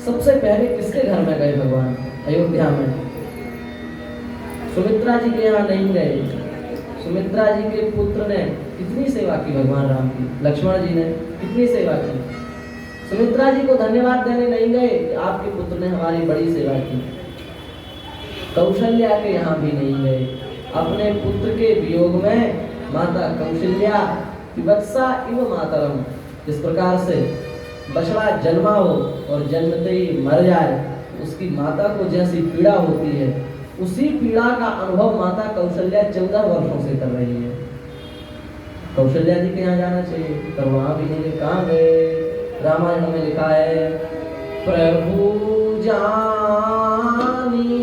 सबसे पहले किसके घर में गए भगवान? अयोध्या में। सुमित्रा जी के यहाँ नहीं गए। सुमित्रा जी के पुत्र ने कितनी सेवा की भगवान राम की, लक्ष्मण जी ने कितनी सेवा की। सुमित्रा जी को धन्यवाद देने नहीं गए कि आपके पुत्र ने हमारी बड़ी सेवा की। कौशल्या के यहाँ भी नहीं गए। अपने पुत्र के वियोग में माता कौशल्या विवत्सा इव मातरम, इस प्रकार से बछड़ा जन्मा हो और जन्मते ही मर जाए, उसकी माता को जैसी पीड़ा होती है, उसी पीड़ा का अनुभव माता कौशल्या 14 वर्षों से कर रही है। कौशल्या जी के यहाँ जाना चाहिए, पर वहां भी नहीं। कहाँ गए? रामायण में लिखा है, प्रभु जानी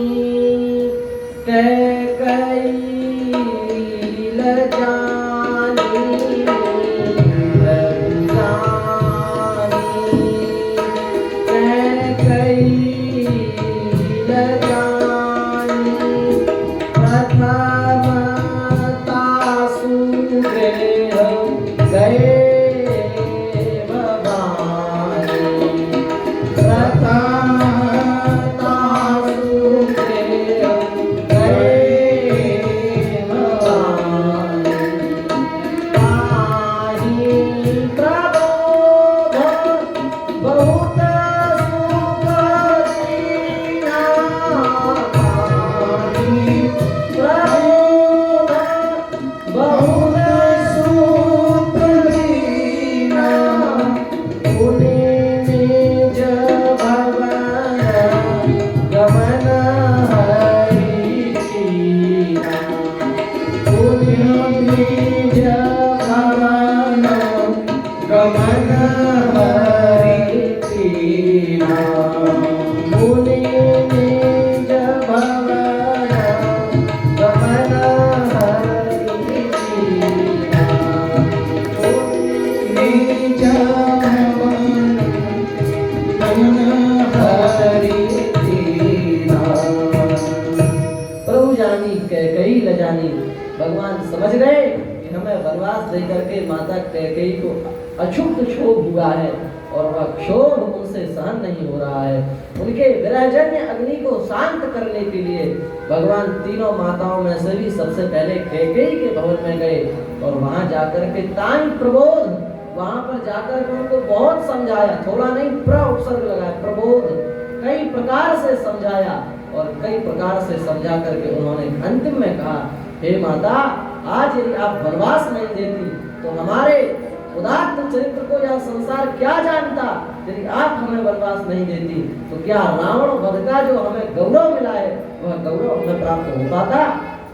कैकेयी लजानी, प्रभु जानी कैकेयी लजानी, प्रथमतासु गृह गए भगवान समझ गए कि हमें वनवास देकर के माता कैकेयी को अछूत क्षोभ हुआ है और वह क्षोभ उनसे सहन नहीं हो रहा है। उनके विरहजन्य अग्नि को शांत करने के लिए भगवान तीनों माताओं में से भी सबसे पहले कैकेयी के भवन में गए और वहां जाकर के ताई प्रबोध, वहां पर जाकर के उनको बहुत समझाया। थोड़ा नहीं, प्र उपसर्ग लगाया, प्रबोध, कई प्रकार से समझाया और कई प्रकार से समझा करके उन्होंने अंतिम में कहा, हे माता, आज यदि आप वनवास नहीं देती तो हमारे उदात्त चरित्र को यह संसार क्या जानता। यदि आप हमें वनवास नहीं देती तो क्या रावण वध का जो हमें गौरव मिला है वह गौरव हमें प्राप्त हो पाता?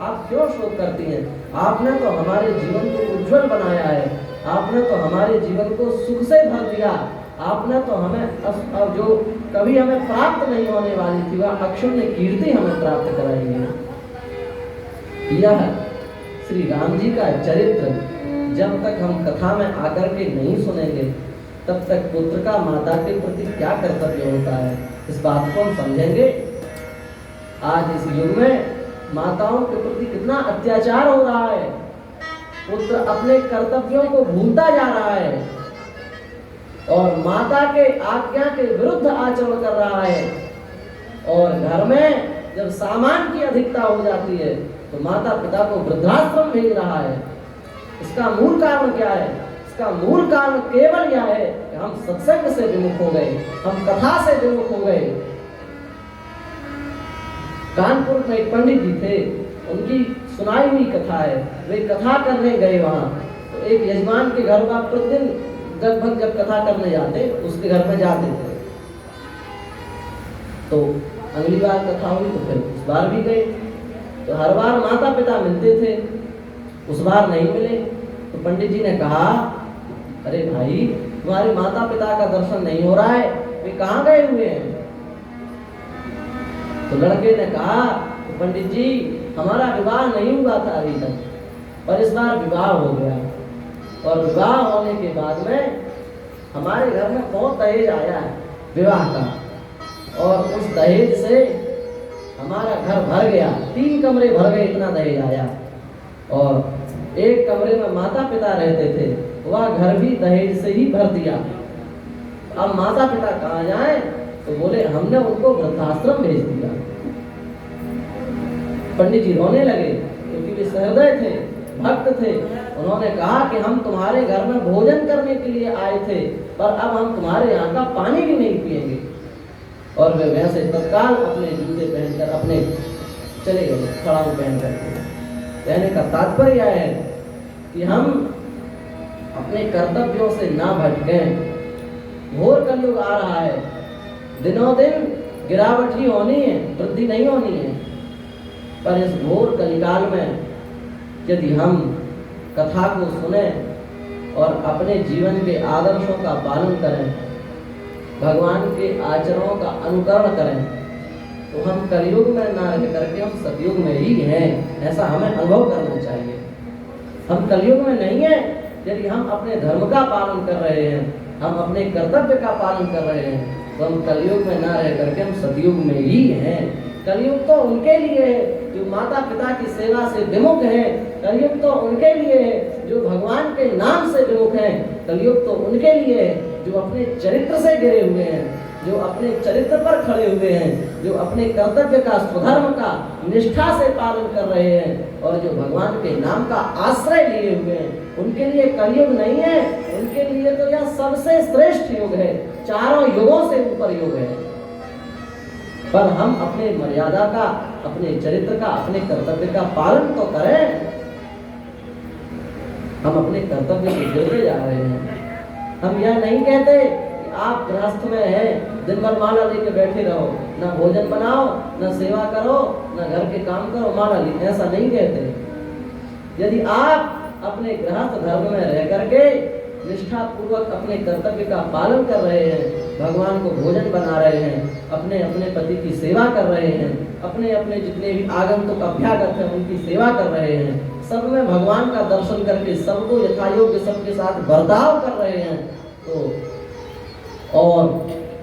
आप क्यों शोक करती हैं? आपने तो हमारे जीवन को उज्जवल बनाया है, आपने तो हमारे जीवन को सुख से भर दिया, आपने तो हमें जो कभी हमें प्राप्त नहीं होने वाली थी वह अक्षुण्य कीर्ति हमें प्राप्त कराई है। यह श्री राम जी का चरित्र जब तक हम कथा में आकर के नहीं सुनेंगे तब तक पुत्र का माता के प्रति क्या कर्तव्य होता है, इस बात को हम समझेंगे। आज इस युग में माताओं के प्रति कितना अत्याचार हो रहा है। पुत्र अपने कर्तव्यों को भूलता जा रहा है और माता के आज्ञा के विरुद्ध आचरण कर रहा है। और घर में जब सामान की अधिकता हो जाती है तो माता पिता को वृद्धाश्रम भेज रहा है। इसका मूल कारण क्या है? इसका मूल कारण केवल यह है कि हम सत्संग से विमुख हो गए, हम कथा से विमुख हो गए। कानपुर में एक पंडित जी थे, उनकी सुनाई हुई कथा है। वे कथा करने गए वहां, तो एक यजमान के घर का प्रतिदिन लगभग जब कथा करने जाते उसके घर में जाते थे। तो अगली बार कथा हुई तो फिर उस बार भी गए, तो हर बार माता पिता मिलते थे, उस बार नहीं मिले। तो पंडित जी ने कहा, अरे भाई, तुम्हारे माता पिता का दर्शन नहीं हो रहा है, वे कहाँ गए हुए हैं? तो लड़के ने कहा, तो पंडित जी, हमारा विवाह नहीं हुआ था अभी तक, पर इस बार विवाह हो गया। और विवाह होने के बाद में हमारे घर में बहुत दहेज आया है विवाह का, और उस दहेज से हमारा घर भर गया, 3 कमरे भर गए, इतना दहेज आया। और एक कमरे में माता पिता रहते थे, वह घर भी दहेज से ही भर दिया। अब माता पिता कहाँ जाएं? तो बोले हमने उनको वृद्धाश्रम भेज दिया। पंडित जी रोने लगे क्योंकि वे सहृदय थे, भक्त थे। उन्होंने कहा कि हम तुम्हारे घर में भोजन करने के लिए आए थे, पर अब हम तुम्हारे यहाँ का पानी भी नहीं पिएंगे। और वे वैसे तत्काल अपने जूते पहनकर अपने चले गए, खड़ाऊ पहन कर। कहने का तात्पर्य यह है कि हम अपने कर्तव्यों से ना भटकें। घोर कलयुग आ रहा है, दिनों दिन गिरावट ही होनी है, वृद्धि नहीं होनी है। पर इस घोर कलिकाल में यदि हम कथा को सुने और अपने जीवन के आदर्शों का पालन करें, भगवान के आचरणों का अनुकरण करें, तो हम कलयुग में ना रह करके हम सतयुग में ही हैं, ऐसा हमें अनुभव करना चाहिए। हम कलयुग में नहीं है यदि हम अपने धर्म का पालन कर रहे हैं, हम अपने कर्तव्य का पालन कर रहे हैं, तो हम कलयुग में ना रह करके हम सतयुग में ही हैं। कलयुग तो उनके लिए है जो माता पिता की सेवा से विमुख है। कलयुग तो उनके लिए है जो भगवान के नाम से विमुख है। कलयुग तो उनके लिए है जो अपने चरित्र से गिरे हुए हैं, जो अपने चरित्र पर खड़े हुए हैं, जो अपने कर्तव्य का, स्वधर्म का निष्ठा से पालन कर रहे हैं और जो भगवान के नाम का आश्रय लिए हुए हैं। उनके लिए कलयुग नहीं है, उनके लिए तो यह सबसे श्रेष्ठ युग है, चारों युगों से ऊपर युग है। पर हम अपने मर्यादा का, अपने चरित्र का, अपने कर्तव्य का पालन तो करें। हम अपने कर्तव्य से गिरते जा रहे हैं। हम यह नहीं कहते कि आप गृहस्थ में हैं, दिन भर माला लेके बैठे रहो, ना भोजन बनाओ, ना सेवा करो, ना घर के काम करो, माला लेके, ऐसा नहीं कहते। यदि आप अपने गृहस्थ धर्म में रह करके निष्ठा पूर्वक अपने कर्तव्य का पालन कर रहे हैं, भगवान को भोजन बना रहे हैं, अपने अपने पति की सेवा कर रहे हैं, अपने अपने जितने भी आगंतुक अभ्यागत हैं उनकी सेवा कर रहे हैं, सब में भगवान का दर्शन करके सबको यथायोग्य सबके साथ बर्ताव कर रहे हैं, तो और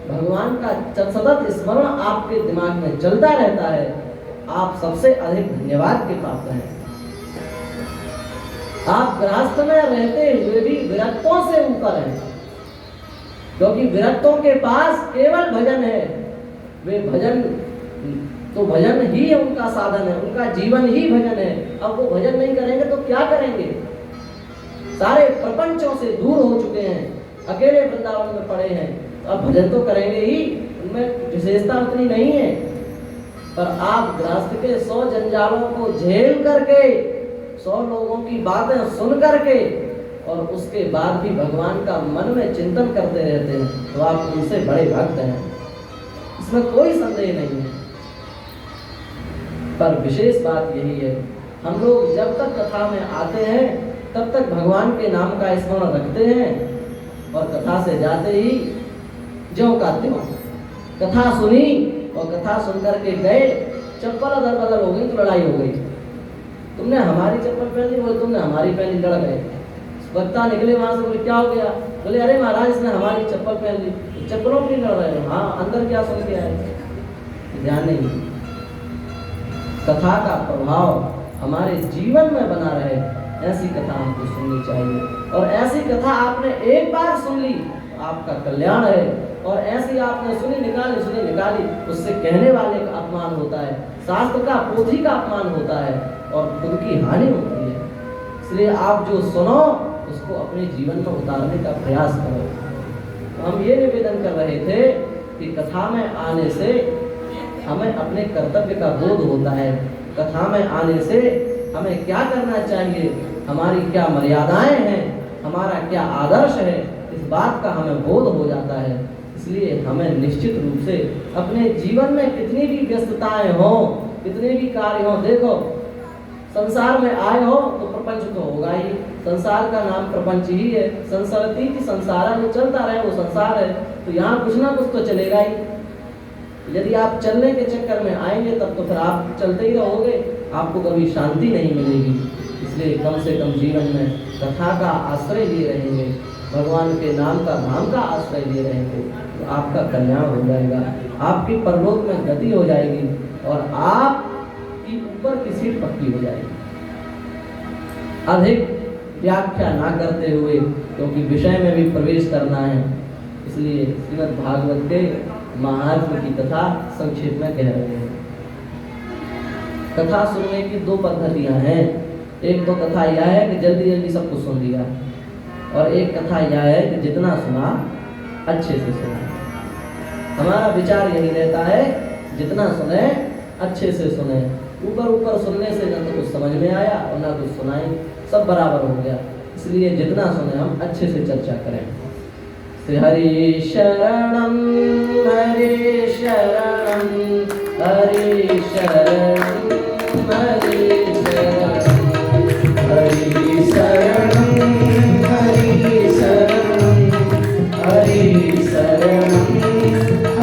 भगवान का सतत स्मरण आपके दिमाग में चलता रहता है, आप सबसे अधिक धन्यवाद के पात्र हैं। आप गृहस्थ में रहते हुए भी विरक्तों से ऊपर हैं, क्योंकि विरक्तों के पास केवल भजन है। वे भजन तो भजन ही उनका साधन है, उनका जीवन ही भजन है। अब वो भजन नहीं करेंगे तो क्या करेंगे? सारे प्रपंचों से दूर हो चुके हैं, अकेले वृंदावन में पड़े हैं, अब भजन तो करेंगे ही, उनमें विशेषता उतनी नहीं है। पर आप गृहस्थ के 100 जंजालों को झेल करके, 100 लोगों की बातें सुन करके और उसके बाद भी भगवान का मन में चिंतन करते रहते हैं, तो आप उनसे बड़े भक्त हैं, इसमें कोई संदेह नहीं है। पर विशेष बात यही है, हम लोग जब तक कथा में आते हैं तब तक भगवान के नाम का स्मरण रखते हैं और कथा से जाते ही ज्यों का त्यों कथा सुनी और कथा सुनकर के गए, चप्पल अदल बदल हो गई तो लड़ाई हो गई। तुमने हमारी चप्पल पहन ली, बोले तुमने हमारी पहन ली, लड़ गए। वक्ता निकले वहां से, बोले क्या हो गया? बोले अरे महाराज इसने हमारी चप्पल पहन ली, चप्पलों की लड़ रहे हो। हाँ, अंदर क्या सुन के आए? ध्यान नहीं। कथा का प्रभाव हमारे जीवन में बना रहे, ऐसी कथा हमको सुननी चाहिए। और ऐसी कथा आपने एक बार सुन ली आपका कल्याण है, और ऐसी आपने सुनी निकाली, उससे कहने वाले का अपमान होता है, शास्त्र का, पोथी का अपमान होता है और खुद की हानि होती है। इसलिए आप जो सुनो उसको अपने जीवन में उतारने का प्रयास करो। तो हम ये निवेदन कर रहे थे कि कथा में आने से हमें अपने कर्तव्य का बोध होता है। कथा में आने से हमें क्या करना चाहिए, हमारी क्या मर्यादाएं हैं, हमारा क्या आदर्श है, इस बात का हमें बोध हो जाता है। इसलिए हमें निश्चित रूप से अपने जीवन में कितनी भी व्यस्तताएं हो, कितने भी कार्य हो, देखो संसार में आए हो तो प्रपंच तो होगा ही, संसार का नाम प्रपंच ही है। संसारती की संसारा जो चलता रहे वो संसार है, तो यहाँ कुछ ना कुछ तो चलेगा ही। यदि आप चलने के चक्कर में आएंगे तब तो फिर आप चलते ही रहोगे, आपको कभी शांति नहीं मिलेगी। इसलिए कम से कम जीवन में कथा का आश्रय लिए रहेंगे, भगवान के नाम का, धाम का आश्रय लिए रहेंगे, तो आपका कल्याण हो जाएगा, आपकी परलोक में गति हो जाएगी और आपकी ऊपर की सीट पक्की हो जाएगी। अधिक व्याख्या ना करते हुए, क्योंकि विषय में भी प्रवेश करना है, इसलिए श्रीमद् भागवत के महात्म की कथा संक्षेप में कह रहे हैं। कथा सुनने की दो पद्धतियां हैं। एक तो कथा यह है कि जल्दी जल्दी सब कुछ सुन लिया, और एक कथा यह है कि जितना सुना अच्छे से सुना। हमारा विचार यही रहता है, जितना सुने अच्छे से सुने। ऊपर ऊपर सुनने से न तो कुछ समझ में आया और न कुछ सुनाई, सब बराबर हो गया। इसलिए जितना सुने हम अच्छे से चर्चा करें। श्री हरि शरणम हरि शरणम हरि शरणम हरि शरणम हरि शरणम हरि शरणम हरि शरणम हरि शरणम हरि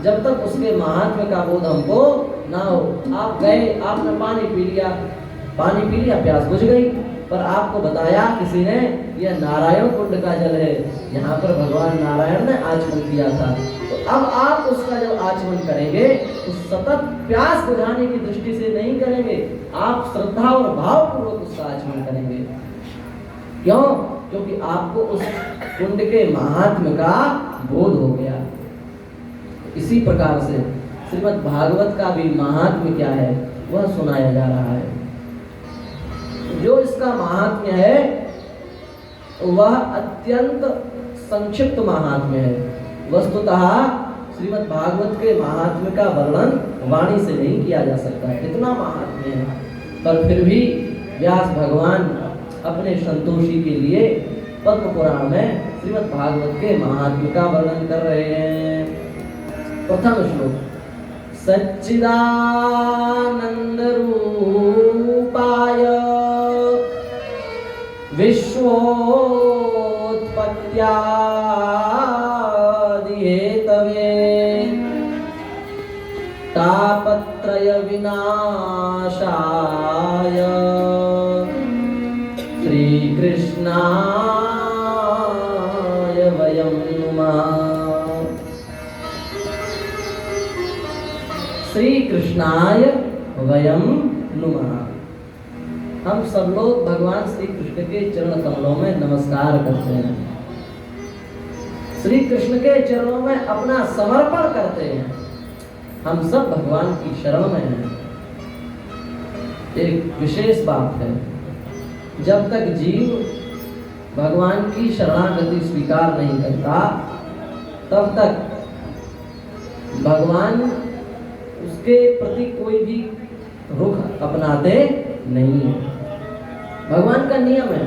जब तक उसके महात्म्य का बोध हमको ना हो। आप गए, आपने पानी पी लिया, प्यास बुझ गई, पर आपको बताया किसी ने यह नारायण कुंड का जल है, यहाँ पर भगवान नारायण ने आचमन किया था। तो अब आप उसका जब आचमन करेंगे तो सतत प्यास बुझाने की दृष्टि से नहीं करेंगे, आप श्रद्धा और भाव पूर्वक उसका आचमन करेंगे। क्यों? क्योंकि आपको उस कुंड के महात्म्य का बोध हो गया। इसी प्रकार से श्रीमद् भागवत का भी महात्म्य क्या है वह सुनाया जा रहा है। जो इसका महात्म्य है वह अत्यंत संक्षिप्त महात्म्य है। वस्तुतः श्रीमद् भागवत के महात्म्य का वर्णन वाणी से नहीं किया जा सकता, इतना महात्म्य है। पर फिर भी व्यास भगवान अपने संतोषी के लिए पद्म पुराण में श्रीमद् भागवत के महात्म्य का वर्णन कर रहे हैं। प्रथम श्लोक, सच्चिदानंद रूपाय विश्वोत्पत्त्यादि हेतवे तापत्रय विनाशाय श्री कृष्णाय वयं नुमः। श्री कृष्णाय वयं नुमः। हम सब लोग भगवान श्री कृष्ण के चरण कमलों में नमस्कार करते हैं, श्री कृष्ण के चरणों में अपना समर्पण करते हैं। हम सब भगवान की शरण में हैं। एक विशेष बात है, जब तक जीव भगवान की शरणागति स्वीकार नहीं करता तब तक भगवान उसके प्रति कोई भी रुख अपनाते नहीं है। भगवान का नियम है,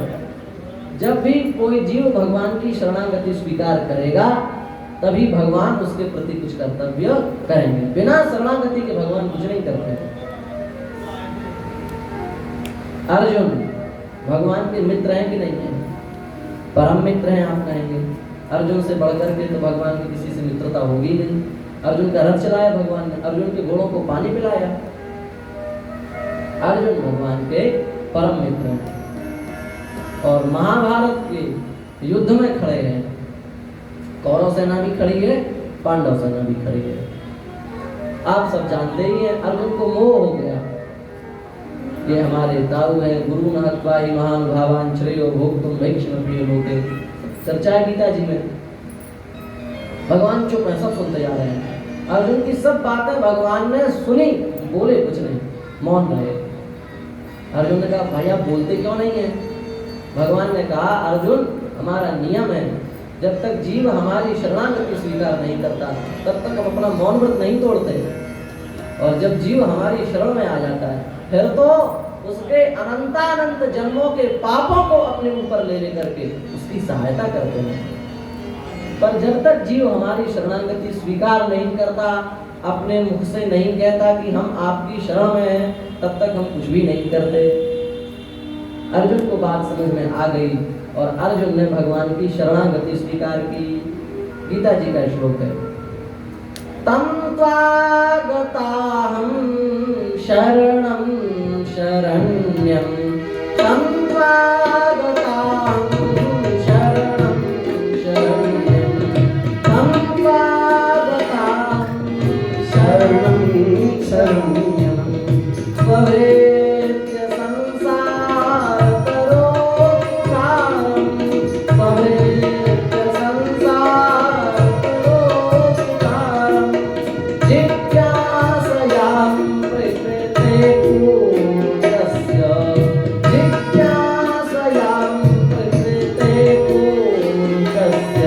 जब भी कोई जीव भगवान की शरणागति स्वीकार करेगा तभी भगवान उसके प्रति कुछ कर्तव्य करेंगे। बिना शरणागति के भगवान कुछ नहीं करते। अर्जुन भगवान के मित्र हैं कि नहीं है? परम मित्र हैं आप कहेंगे। अर्जुन से बढ़कर के तो भगवान की किसी से मित्रता होगी नहीं। अर्जुन का रथ चलाया भगवान ने, अर्जुन के घोड़ों को पानी पिलाया। अर्जुन भगवान के परम मित्र हैं और महाभारत के युद्ध में खड़े हैं। कौरव सेना भी खड़ी है पांडव सेना भी खड़ी है। आप सब जानते ही हैं, अर्जुन को मोह हो गया, ये हमारे ताऊ है, गुरु न हत्वाहि महानुभावान श्रेयो भोक्तुम भैक्षण प्रिय लोके, चर्चा है गीता जी में। भगवान चुप है, सब सुनते जा रहे हैं। अर्जुन की सब बातें भगवान ने सुनी, बोले कुछ नहीं, मौन रहे। अर्जुन ने कहा भाई आप बोलते क्यों नहीं है? भगवान ने कहा अर्जुन हमारा नियम है, जब तक जीव हमारी शरणागति स्वीकार नहीं करता तब तक हम अपना मौन व्रत नहीं तोड़ते, और जब जीव हमारी शरण में आ जाता है फिर तो उसके अनंतानंत जन्मों के पापों को अपने ऊपर ले लेकर के उसकी सहायता करते हैं। पर जब तक जीव हमारी शरणागति स्वीकार नहीं करता, अपने मुख से नहीं कहता कि हम आपकी शरण में हैं, तब तक हम कुछ भी नहीं करते। अर्जुन को बात समझ में आ गई और अर्जुन ने भगवान की शरणागति स्वीकार की। गीता जी का श्लोक है, तम त्वागताहं शरणं शरण्यं, तम त्वागताहं शरणं शरण्यं, तम त्वागताहं शरणं शरण्यं, त्वमेत्य संसार तरोतारं, त्वमेत्य संसार तरोतारं, जिज्ञासयां प्रकृते पूर्णस्य, जिज्ञासयां प्रकृते पूर्णस्य,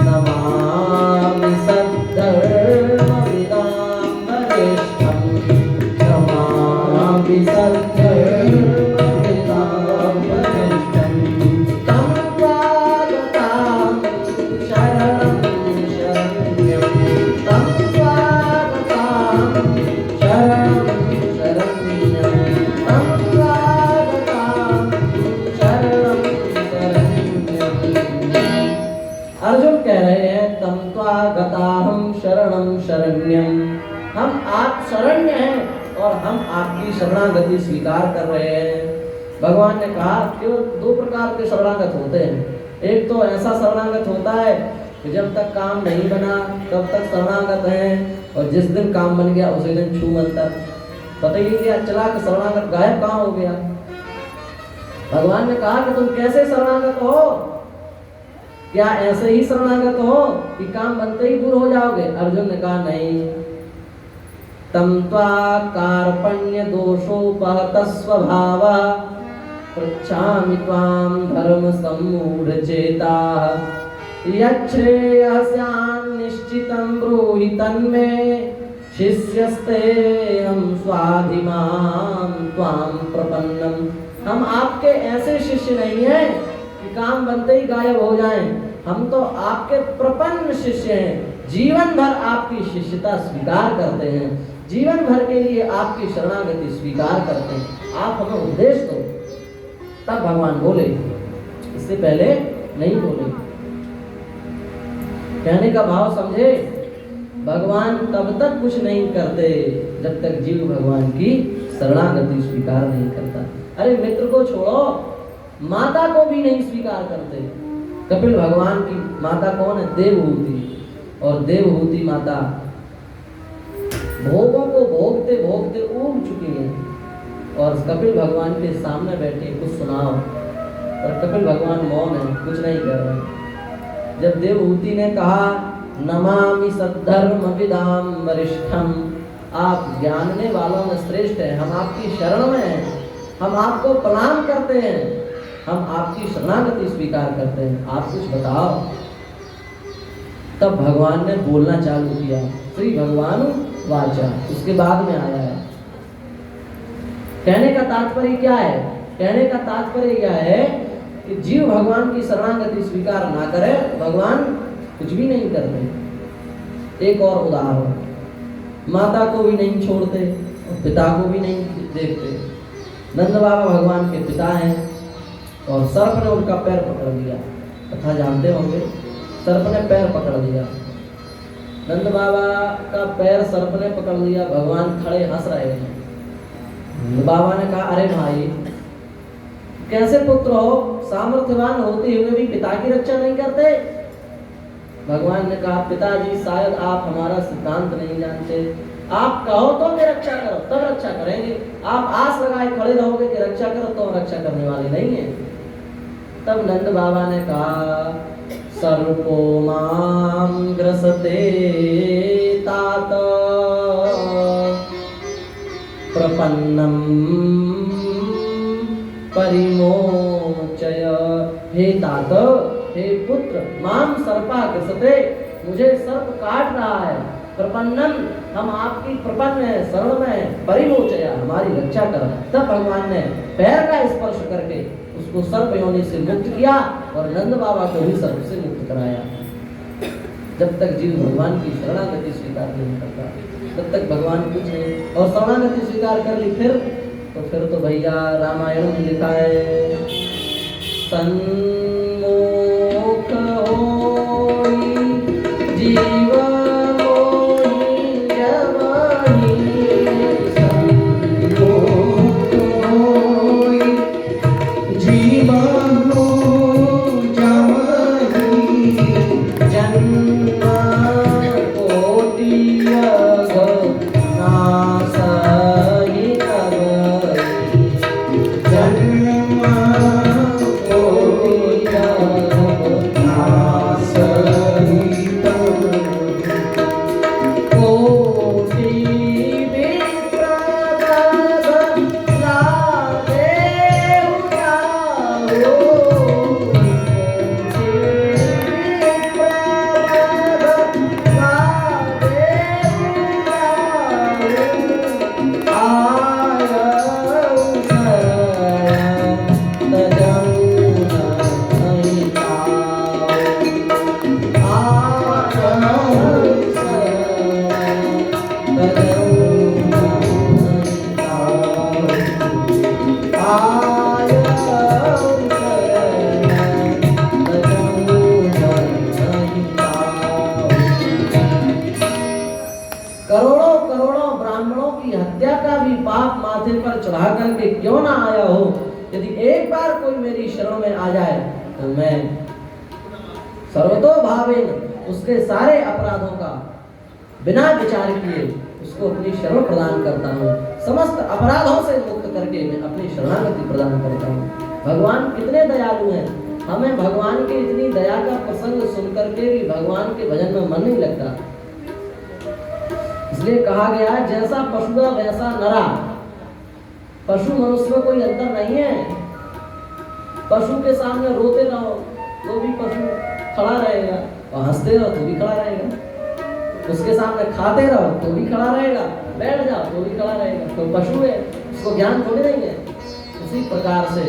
नमामि सद्धर्मविदां वरिष्ठं, नमामि सद्धर्मविदां वरिष्ठं, तं त्वागतां शरणं शरण्यं, तं त्वागतां शरणं शरण्यं, तं त्वागतां शरणं शरण्यं। अर्जुन कह रहे हैं तम त्वागताहं शरणं शरण्यं, हम आप शरण्य हैं और हम आपकी शरणागति स्वीकार कर रहे हैं। भगवान ने कहा केवल दो प्रकार के शरणागत होते हैं। एक तो ऐसा शरणागत होता है कि जब तक काम नहीं बना तब तक शरणागत है, और जिस दिन काम बन गया उसी दिन छू मंतर, पता ही नहीं क्या चला कि शरणागत गायब कहाँ हो गया। भगवान ने कहा कि तुम कैसे शरणागत हो? क्या ऐसे ही शरणागत हो कि काम बनते ही दूर हो जाओगे? अर्जुन ने कहा नहीं, तम त्वा कार्पण्य दोषोपहत स्वभावा, पृच्छामि त्वां धर्म सम्मूढ़ चेताः, यच्छ्रेयस्यान् निश्चितं ब्रूहि तन्मे, शिष्यस्तेऽहं स्वाधिमां त्वां प्रपन्नम्। हम आपके ऐसे शिष्य नहीं हैं कि काम बनते ही गायब हो जाएं, हम तो आपके प्रपन्न शिष्य हैं, जीवन भर आपकी शिष्यता स्वीकार करते हैं, जीवन भर के लिए आपकी शरणागति स्वीकार करते हैं, आप हमें उपदेश दो। तब भगवान बोले, इससे पहले नहीं बोले। कहने का भाव समझे, भगवान तब तक कुछ नहीं करते जब तक जीव भगवान की शरणागति स्वीकार नहीं करता। अरे मित्र को छोड़ो, माता को भी नहीं स्वीकार करते। कपिल भगवान की माता कौन है? देवहूति। और देवहूति माता भोगों को भोगते भोगते ऊब चुकी है, और कपिल भगवान के सामने बैठे कुछ सुनाओ, और कपिल भगवान मौन है, कुछ नहीं कर रहे। जब देवहूति ने कहा नमामि सद्धर्मविदां वरिष्ठं, आप जानने वालों में श्रेष्ठ हैं, हम आपकी शरण में हैं, हम आपको प्रणाम करते हैं, हम आपकी शरणागति स्वीकार करते हैं, आप कुछ बताओ। तब भगवान ने बोलना चालू किया, श्री भगवान वाचा, उसके बाद में आया है। कहने का तात्पर्य क्या है? कहने का तात्पर्य यह है कि जीव भगवान की शरणागति स्वीकार ना करे, भगवान कुछ भी नहीं करते। एक और उदाहरण, माता को भी नहीं छोड़ते और पिता को भी नहीं देखते। नंद बाबा भगवान के पिता हैं और सर्प ने उनका पैर पकड़ लिया, कथा जानते होंगे। सर्प ने पैर पकड़ लिया, नंद बाबा का पैर सर्प ने पकड़ लिया, भगवान खड़े हंस रहे हैं। नंद बाबा ने कहा अरे भाई कैसे पुत्र हो, सामर्थ्यवान होते हुए भी पिता की रक्षा नहीं करते। भगवान ने कहा पिताजी शायद आप हमारा सिद्धांत नहीं जानते, आप कहो तो मैं रक्षा करो तब रक्षा करेंगे, आप आस लगाए खड़े रहोगे कि रक्षा करो तो रक्षा करने वाले नहीं है। तब नंद बाबा ने कहा सर्पो माम ग्रसते तात प्रपन्नम परिमोचय। हे तात, हे पुत्र, माम सर्पा ग्रसते, मुझे सर्प काट रहा है, प्रपन्नम, हम आपकी प्रपन्न है, शरण में है, परिमोचया, हमारी रक्षा कर। तब भगवान ने पैर का स्पर्श करके उसको सर्प योनि से मुक्त किया और नंद बाबा को भी सर्प से मुक्त कराया। जब तक जीव भगवान की शरणागति स्वीकार नहीं करता तब तक भगवान कुछ नहीं, और शरणागति स्वीकार कर ली फिर तो भैया रामायण में लिखा है सन्मुख होई जीव क्यों ना आया हो, यदि एक बार कोई मेरी शरण में आ जाए तो मैं सर्वतो भावेन उसके सारे अपराधों का बिना विचार किए उसको अपनी शरण प्रदान करता हूँ, समस्त अपराधों से मुक्त करके मैं अपनी शरणागति प्रदान करता हूँ। भगवान कितने दयालु हैं, हमें भगवान की इतनी दया का प्रसंग सुनकर के भी भगवान के भजन में मन नहीं लगता। इसलिए कहा गया जैसा पशु वैसा नरा, पशु मनुष्य में कोई अंतर नहीं है। पशु के सामने रोते रहो तो भी पशु खड़ा रहेगा और हंसते रहो तो भी खड़ा रहेगा, उसके सामने खाते रहो तो भी खड़ा रहेगा, बैठ जाओ तो भी खड़ा रहेगा, तो पशु है, उसको ज्ञान थोड़ी नहीं है। उसी प्रकार से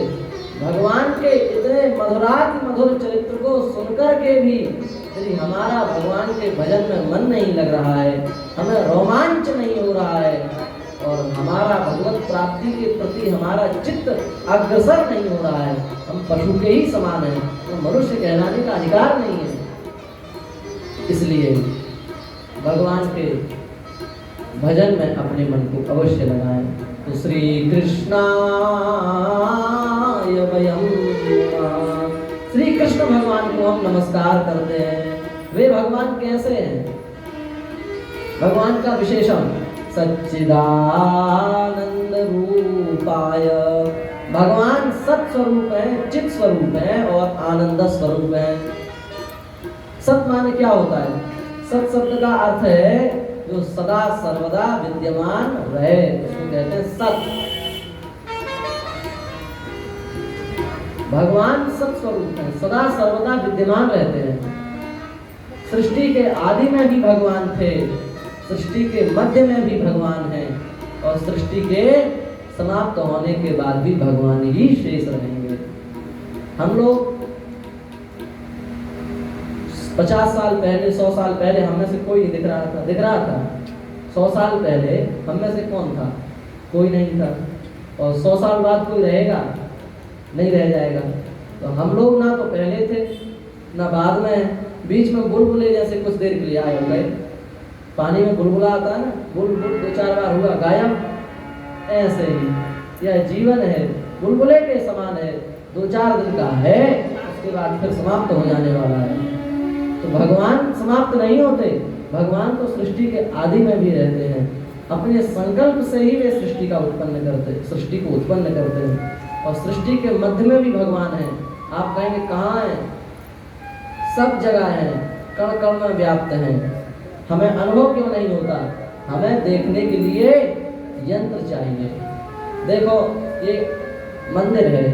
भगवान के इतने मधुराति मधुर चरित्र को सुनकर के भी यदि हमारा भगवान के भजन में मन नहीं लग रहा है, हमें रोमांच नहीं हो रहा है और हमारा भगवत प्राप्ति के प्रति हमारा चित्त अग्रसर नहीं हो रहा है, हम पशु के ही समान हैं, तो मनुष्य कहलाने का अधिकार नहीं है। इसलिए भगवान के भजन में अपने मन को अवश्य लगाएं। तो श्री कृष्णाय वयं नमः, श्री कृष्ण भगवान को हम नमस्कार करते हैं। वे भगवान कैसे हैं? भगवान का विशेषण सच्चिदानंद रूपाय, भगवान सत स्वरूप है, चित स्वरूप है और आनंद स्वरूप है। सत माने क्या होता है? सत शब्द का अर्थ है जो सदा सर्वदा विद्यमान रहे, उसको कहते हैं सत। भगवान सत स्वरूप है, सदा सर्वदा विद्यमान रहते हैं। सृष्टि के आदि में भी भगवान थे, सृष्टि के मध्य में भी भगवान है और सृष्टि के समाप्त होने के बाद भी भगवान ही शेष रहेंगे। हम लोग 50 साल पहले, 100 साल पहले हम में से कोई नहीं दिख रहा था। 100 साल पहले हम में से कौन था? कोई नहीं था। और 100 साल बाद कोई रहेगा? नहीं रह जाएगा। तो हम लोग ना तो पहले थे ना बाद में, बीच में बुलबुले जैसे कुछ देर के लिए आए हो गए। पानी में बुलबुला आता है ना, बुलबुल 2-4 बार हुआ गायब, ऐसे ही यह जीवन है, बुलबुले के समान है, 2-4 दिन का है, उसके बाद फिर समाप्त हो जाने वाला है। तो भगवान समाप्त नहीं होते, भगवान तो सृष्टि के आदि में भी रहते हैं। अपने संकल्प से ही वे सृष्टि को उत्पन्न करते हैं और सृष्टि के मध्य में भी भगवान है। आप कहेंगे कहाँ है? सब जगह है, कण कण में व्याप्त है। हमें अनुभव क्यों नहीं होता? हमें देखने के लिए यंत्र चाहिए। देखो ये मंदिर है,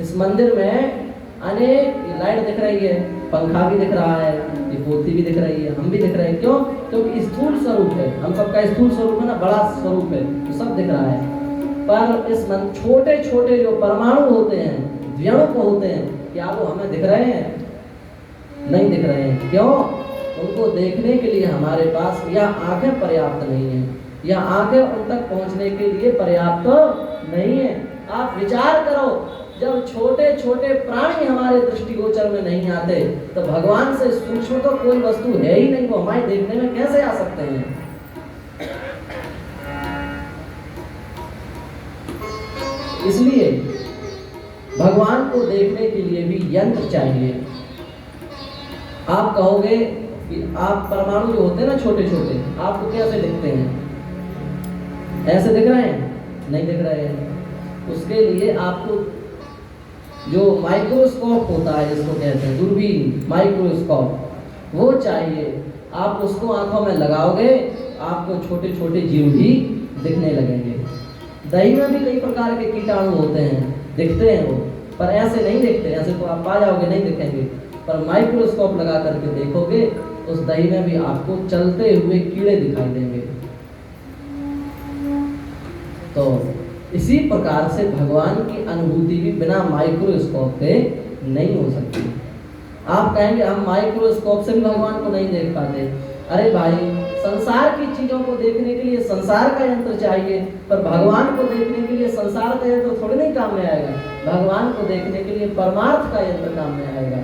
इस मंदिर में अनेक लाइट दिख रही है, पंखा भी दिख रहा है, ये पोथी भी दिख रही है, हम भी दिख रहे हैं। क्यों? क्योंकि स्थूल स्वरूप है, हम सबका स्थूल स्वरूप है ना, बड़ा स्वरूप है, तो सब दिख रहा है। पर इस छोटे छोटे जो परमाणु होते हैं, द्रव्य होते हैं, क्या वो हमें दिख रहे हैं? नहीं दिख रहे हैं। क्यों? उनको देखने के लिए हमारे पास या आंखें पर्याप्त नहीं है, या आंखें उन तक पहुंचने के लिए पर्याप्त नहीं है। आप विचार करो, जब छोटे छोटे प्राणी हमारे दृष्टिगोचर में नहीं आते तो भगवान से सूक्ष्म तो कोई वस्तु है ही नहीं, वो हमारे देखने में कैसे आ सकते हैं? इसलिए भगवान को देखने के लिए भी यंत्र चाहिए। आप कहोगे कि आप परमाणु जो होते हैं ना छोटे छोटे, आपको कैसे दिखते हैं? ऐसे दिख रहे हैं? नहीं दिख रहे हैं। उसके लिए आपको जो माइक्रोस्कोप होता है, जिसको कहते हैं दूरबीन, माइक्रोस्कोप, वो चाहिए। आप उसको आंखों में लगाओगे, आपको छोटे छोटे जीव भी दिखने लगेंगे। दही में भी कई प्रकार के कीटाणु होते हैं, दिखते हैं वो, पर ऐसे नहीं दिखते। ऐसे तो आप पा जाओगे, नहीं दिखेंगे। पर माइक्रोस्कोप लगा करके देखोगे, उस दही में भी आपको चलते हुए कीड़े दिखाई देंगे। तो इसी प्रकार से भगवान की अनुभूति भी बिना माइक्रोस्कोप के नहीं हो सकती। आप कहेंगे हम माइक्रोस्कोप से भी भगवान को नहीं देख पाते। अरे भाई, संसार की चीजों को देखने के लिए संसार का यंत्र चाहिए, पर भगवान को देखने के लिए संसार का यंत्र थोड़ी नहीं काम में आएगा। भगवान को देखने के लिए परमार्थ का यंत्र काम में आएगा।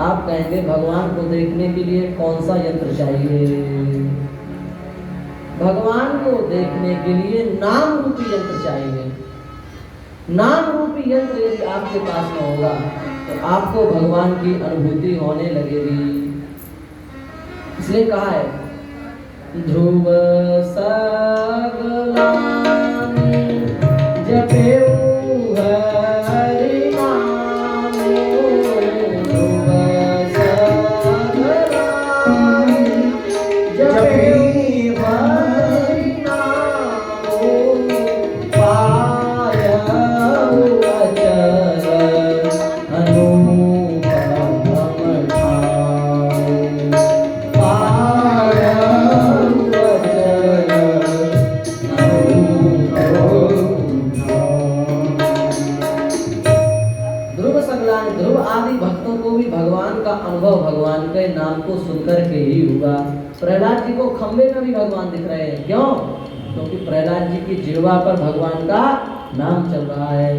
आप कहेंगे भगवान को देखने के लिए कौन सा यंत्र चाहिए? भगवान को देखने के लिए नाम रूपी यंत्र चाहिए। नाम रूपी यंत्र यदि आपके पास में होगा तो आपको भगवान की अनुभूति होने लगेगी। इसलिए कहा है, ध्रुव सगलानि जपेऊ हरि नाम, ध्रुव सगलानि जपेऊ भगवान के नाम को सुनकर के ही हुआ। प्रहलाद जी को खंबे में भी भगवान दिख रहे हैं। क्यों? क्योंकि प्रहलाद जी की जिह्वा पर भगवान का नाम चल रहा है।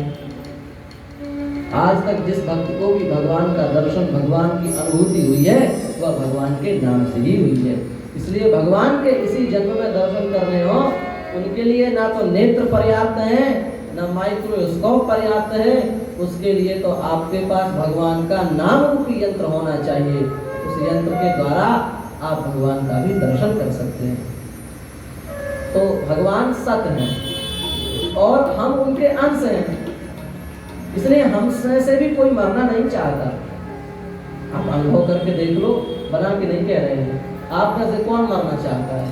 आज तक जिस भक्त को भी भगवान का दर्शन, भगवान की अनुभूति हुई है, वह भगवान के नाम से ही हुई है। इसलिए भगवान के इसी जन्म में दर्शन करने हो, उनके लिए ना तो नेत्र पर्याप्त है, ना माइक्रोस्कोप पर्याप्त है। उसके लिए तो आपके पास भगवान का नाम रूपी यंत्र होना चाहिए। उस यंत्र के द्वारा आप भगवान का भी दर्शन कर सकते हैं। तो भगवान सत्य हैं और हम उनके अंश हैं, इसलिए हमसे से भी कोई मरना नहीं चाहता। आप अनुभव करके देख लो, बना के नहीं कह रहे हैं। आप में से कौन मरना चाहता है?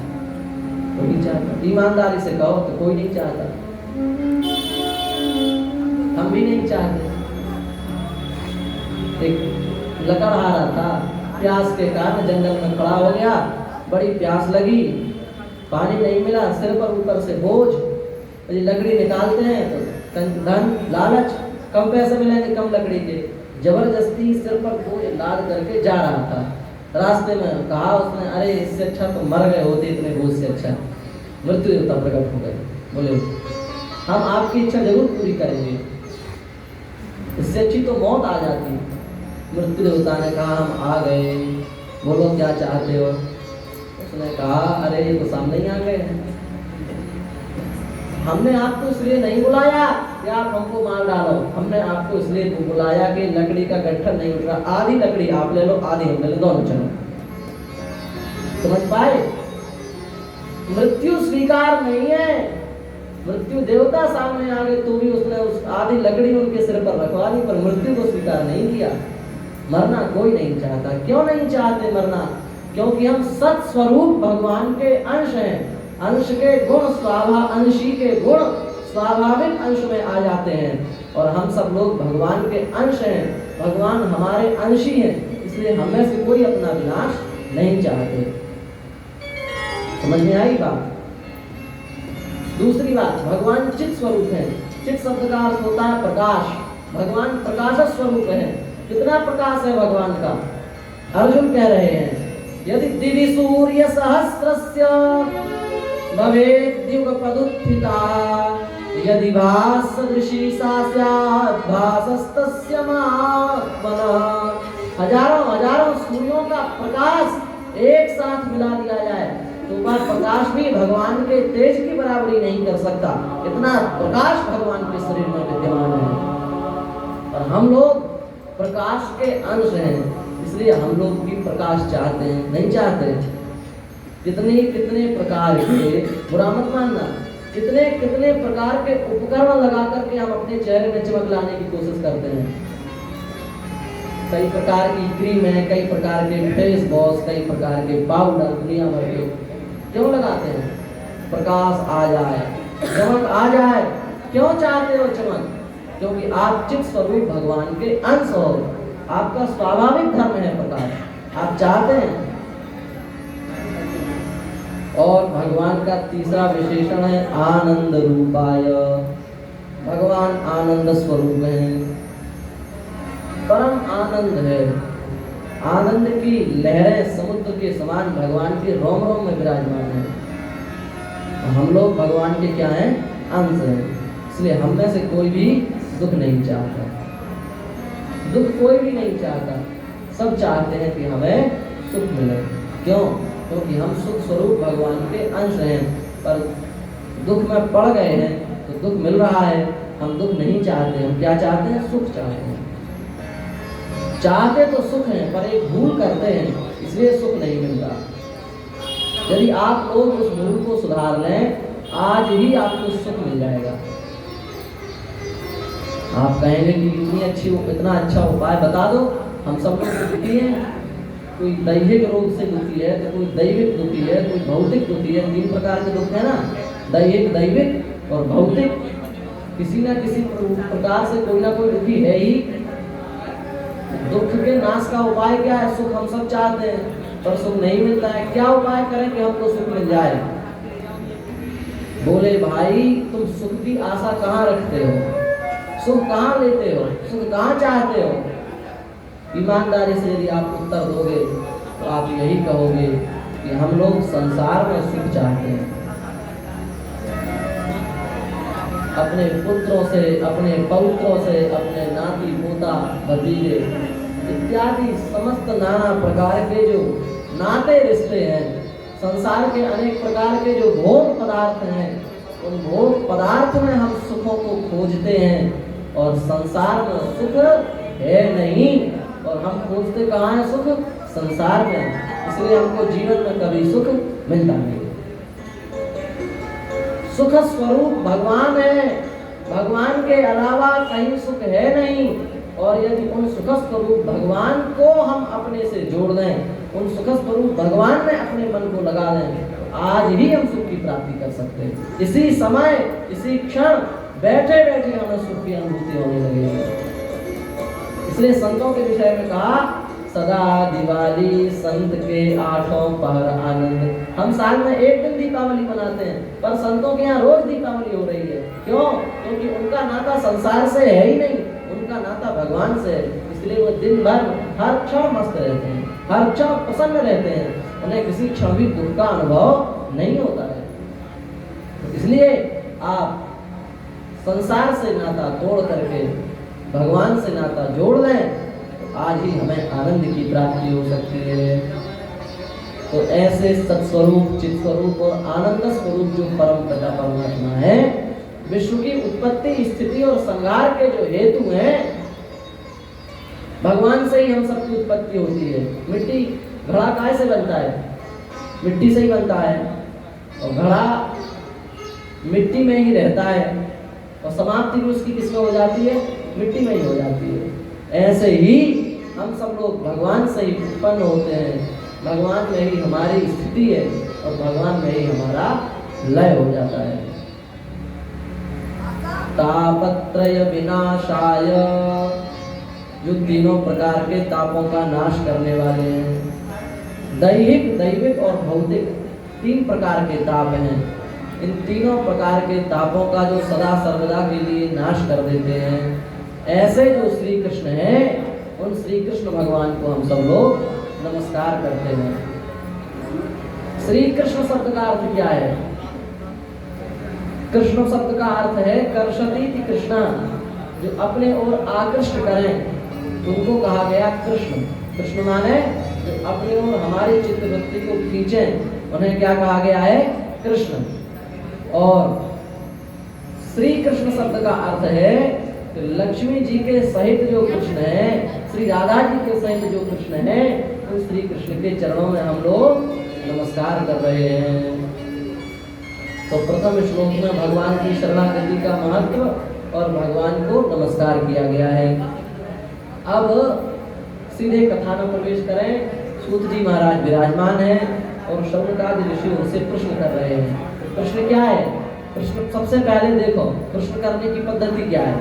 कोई नहीं चाहता। ईमानदारी से कहो तो कोई नहीं चाहता, हम भी नहीं चाहते। एक लकड़हारा था, प्यास के कारण जंगल में खड़ा हो गया, बड़ी प्यास लगी, पानी नहीं मिला, सिर पर ऊपर से बोझ। लकड़ी निकालते हैं तो धन लालच, कम पैसे मिलेंगे कम लकड़ी के, जबरदस्ती सिर पर बोझ लाद करके जा रहा था। रास्ते में कहा उसने, अरे इससे अच्छा तो मर गए होते, इतने बोझ से अच्छा मृत्यु देवता प्रकट हो गए। बोले हम आपकी इच्छा जरूर पूरी करेंगे, इससे अच्छी तो मौत आ जाती। मृत्यु देवता ने कहा हम आ गए, बोलो क्या चाहते हो? उसने कहा अरे ये तो सामने ही आ गए, हमने आपको इसलिए नहीं बुलाया कि आप हमको मार डालो, हमने आपको इसलिए बुलाया कि लकड़ी का गट्ठर नहीं उठ रहा, आधी लकड़ी आप ले लो, आधी हम ले लो, दोनों चलो। समझ पाए? मृत्यु स्वीकार नहीं है। मृत्यु देवता सामने आ गए तो भी उसने उस आधी लकड़ी उनके सिर पर रखवा दी, पर मृत्यु को स्वीकार नहीं किया। मरना कोई नहीं चाहता। क्यों नहीं चाहते मरना? क्योंकि हम सत स्वरूप भगवान के अंश हैं। अंश के गुण अंशी के गुण स्वाभाविक अंश में आ जाते हैं और हम सब लोग भगवान के अंश हैं। भगवान हमारे अंशी हैं, इसलिए हमें से कोई अपना विनाश नहीं चाहते। समझ में आई बात? दूसरी बात, भगवान चित स्वरूप है। चित शब्द का अर्थ होता है प्रकाश। भगवान प्रकाश स्वरूप है। कितना प्रकाश है भगवान का? अर्जुन कह रहे हैं यदि दिवि सूर्य सहस्रस्य भवेद् युगपदुत्थिता यदि भासदृशी सा स्यात् भासस्तस्य महात्मनः। हजारों सूर्यों का प्रकाश एक साथ मिला दिया जाए तो वह प्रकाश भी भगवान के तेज की बराबरी नहीं कर सकता। इतना प्रकाश भगवान के शरीर में विद्यमान है और हम लोग प्रकाश के अंश हैं, इसलिए हम लोग भी प्रकाश चाहते हैं। नहीं चाहते? कितने प्रकार के, बुरा मत मानना, कितने प्रकार के उपकरण लगा करके हम अपने चेहरे में चमक लाने की कोशिश करते हैं। कई प्रकार की क्रीम है, कई प्रकार के फेस वॉश, कई प्रकार के पाउडर, दुनिया भर के क्यों लगाते हैं? प्रकाश आ जाए, चमक आ जाए। क्यों चाहते हो चमक? क्योंकि आप चित स्वरूप भगवान के अंश हो। आपका स्वाभाविक धर्म है प्रकाश, आप चाहते हैं। और भगवान का तीसरा विशेषण है आनंद रूपाय। भगवान आनंद स्वरूप है, परम आनंद है। आनंद की लहरें समुद्र के समान भगवान के रोम रोम में विराजमान है। हम लोग भगवान के क्या हैं? अंश हैं। इसलिए हम में से कोई भी दुख नहीं चाहता। दुख कोई भी नहीं चाहता। सब चाहते हैं कि हमें सुख मिले। क्यों? क्योंकि हम सुख स्वरूप भगवान के अंश हैं, पर दुख में पड़ गए हैं तो दुख मिल रहा है। हम दुख नहीं चाहते, हम क्या चाहते हैं? सुख चाहते हैं। चाहते तो सुख है, पर एक भूल करते हैं, इसलिए सुख नहीं मिलता। यदि आप लोग उस भूल को सुधार लें, आज ही आपको सुख मिल जाएगा। आप कहेंगे कि इतना अच्छा उपाय बता दो। हम सब लोग दुखी हैं, कोई दैहिक रोग से दुखी है तो कोई दैविक दुखी है, कोई भौतिक दुखी है। 3 प्रकार के दुख है ना, दैविक और भौतिक। किसी न किसी प्रकार से कोई ना कोई दुखी है ही। दुख के नाश का उपाय क्या है? सुख हम सब चाहते हैं, पर सुख नहीं मिलता है। क्या उपाय करें कि हमको सुख मिल जाए? बोले भाई, तुम सुख की आशा कहाँ रखते हो? सुख कहाँ लेते हो? सुख कहाँ चाहते हो? ईमानदारी से यदि आप उत्तर दोगे तो आप यही कहोगे कि हम लोग संसार में सुख चाहते हैं। अपने पुत्रों से, अपने पौत्रों से, अपने नाती पोता भतीजे इत्यादि समस्त नाना प्रकार के जो नाते रिश्ते हैं, संसार के अनेक प्रकार के जो भोग पदार्थ हैं, उन भोग पदार्थ में हम सुखों को खोजते हैं और संसार में सुख है नहीं। और हम खोजते कहाँ है सुख? संसार में। इसलिए हमको जीवन में कभी सुख मिलता नहीं। सुख स्वरूप भगवान है, भगवान के अलावा कहीं सुख है नहीं। और यदि उन सुख स्वरूप भगवान को हम अपने से जोड़ दें, उन सुख स्वरूप भगवान में अपने मन को लगा दें, तो आज ही हम सुख की प्राप्ति कर सकते हैं। इसी समय, इसी क्षण बैठे बैठे हमें सुख की अनुभूति होने लगेगी। इसलिए संतों के विषय में कहा, सदा दिवाली संत के 8 पहर आनंद। हम साल में एक दिन दीपावली मनाते हैं, पर संतों के यहाँ रोज दीपावली हो रही है। क्यों? क्योंकि उनका नाता संसार से है ही नहीं, उनका नाता भगवान से है। इसलिए वो दिन भर हर क्षण मस्त रहते हैं, हर क्षण प्रसन्न रहते हैं। उन्हें किसी क्षण भी दुख का अनुभव नहीं होता है। इसलिए आप संसार से नाता तोड़ करके भगवान से नाता जोड़ लें, तो आज ही हमें आनंद की प्राप्ति हो सकती है। तो ऐसे सत्स्वरूप, चित स्वरूप और आनंद स्वरूप जो परम पिता परमात्मा है, विश्व की उत्पत्ति, स्थिति और संहार के जो हेतु हैं, भगवान से ही हम सबकी उत्पत्ति होती है। मिट्टी, घड़ा काहे से बनता है? मिट्टी से ही बनता है, और घड़ा मिट्टी में ही रहता है, और समाप्ति भी उसकी किसमें हो जाती है? मिट्टी में ही हो जाती है। ऐसे ही हम सब लोग भगवान से ही उत्पन्न होते हैं, भगवान में ही हमारी स्थिति है, और भगवान में ही हमारा लय हो जाता है। तापत्रय विनाशाय, जो तीनों प्रकार के तापों का नाश करने वाले हैं। दैहिक, दैविक और भौतिक, तीन प्रकार के ताप हैं। इन तीनों प्रकार के तापों का जो सदा सर्वदा के लिए नाश कर देते हैं, ऐसे जो श्री कृष्ण हैं, उन श्री कृष्ण भगवान को हम सब लोग नमस्कार करते हैं। श्री कृष्ण शब्द का अर्थ क्या है? कृष्ण शब्द का अर्थ है कर्षतीति कृष्णा, जो अपने ओर आकृष्ट करें, उनको कहा गया कृष्ण। कृष्ण माने जो अपने ओर हमारी चित्तवृत्ति को खींचें, उन्हें क्या कहा गया है? कृष्ण। और श्री कृष्ण शब्द का अर्थ है कि लक्ष्मी जी के सहित जो कृष्ण है, श्री राधा जी के सहित जो कृष्ण है, उन श्री कृष्ण के चरणों में हम लोग नमस्कार कर रहे हैं। तो प्रथम श्लोक में भगवान की शरणागति का महत्व और भगवान को नमस्कार किया गया है। अब सीधे कथा में प्रवेश करें। सूत जी महाराज विराजमान हैं और शौनकादि ऋषि उनसे प्रश्न कर रहे हैं। प्रश्न क्या है? प्रश्न सबसे पहले देखो, प्रश्न करने की पद्धति क्या है?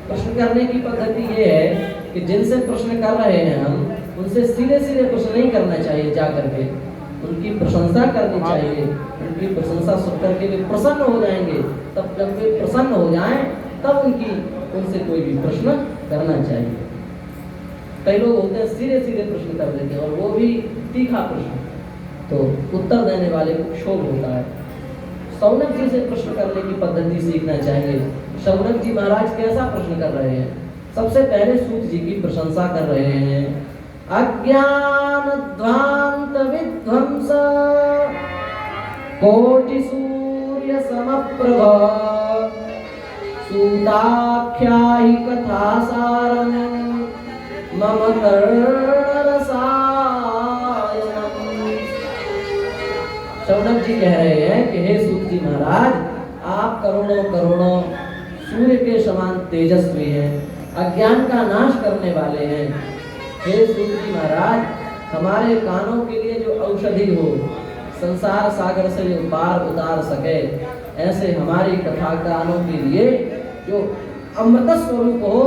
प्रश्न करने की पद्धति ये है कि जिनसे प्रश्न कर रहे हैं हम, उनसे सीधे सीधे प्रश्न नहीं करना चाहिए, जा करके उनकी प्रशंसा करनी चाहिए। उनकी प्रशंसा सुन करके वे प्रसन्न हो जाएंगे। तब जब वे प्रसन्न हो जाएं, तब उनसे कोई भी प्रश्न करना चाहिए। कई लोग होते हैं सीधे सीधे प्रश्न कर देते हैं, और वो भी तीखा प्रश्न, तो उत्तर देने वाले को क्षोभ होता है। शौनक जी से प्रश्न करने की पद्धति सीखना चाहिए। शौनक जी महाराज कैसा प्रश्न कर रहे हैं? सबसे पहले सूत जी की प्रशंसा कर रहे हैं। अज्ञान ध्वांत विध्वंस कोटि सूर्य समप्रभ सूताख्याहि कथा सारम मम कर्णरसायनम। शौनक जी कह रहे हैं कि हे सूत जी महाराज, आप करोड़ों करोड़ों सूर्य के समान तेजस्वी हैं, अज्ञान का नाश करने वाले हैं। हे सूत जी महाराज, हमारे कानों के लिए जो औषधि हो, संसार सागर से जो पार उतार सके, ऐसे हमारी कथा कानों के लिए जो अमृत स्वरूप हो,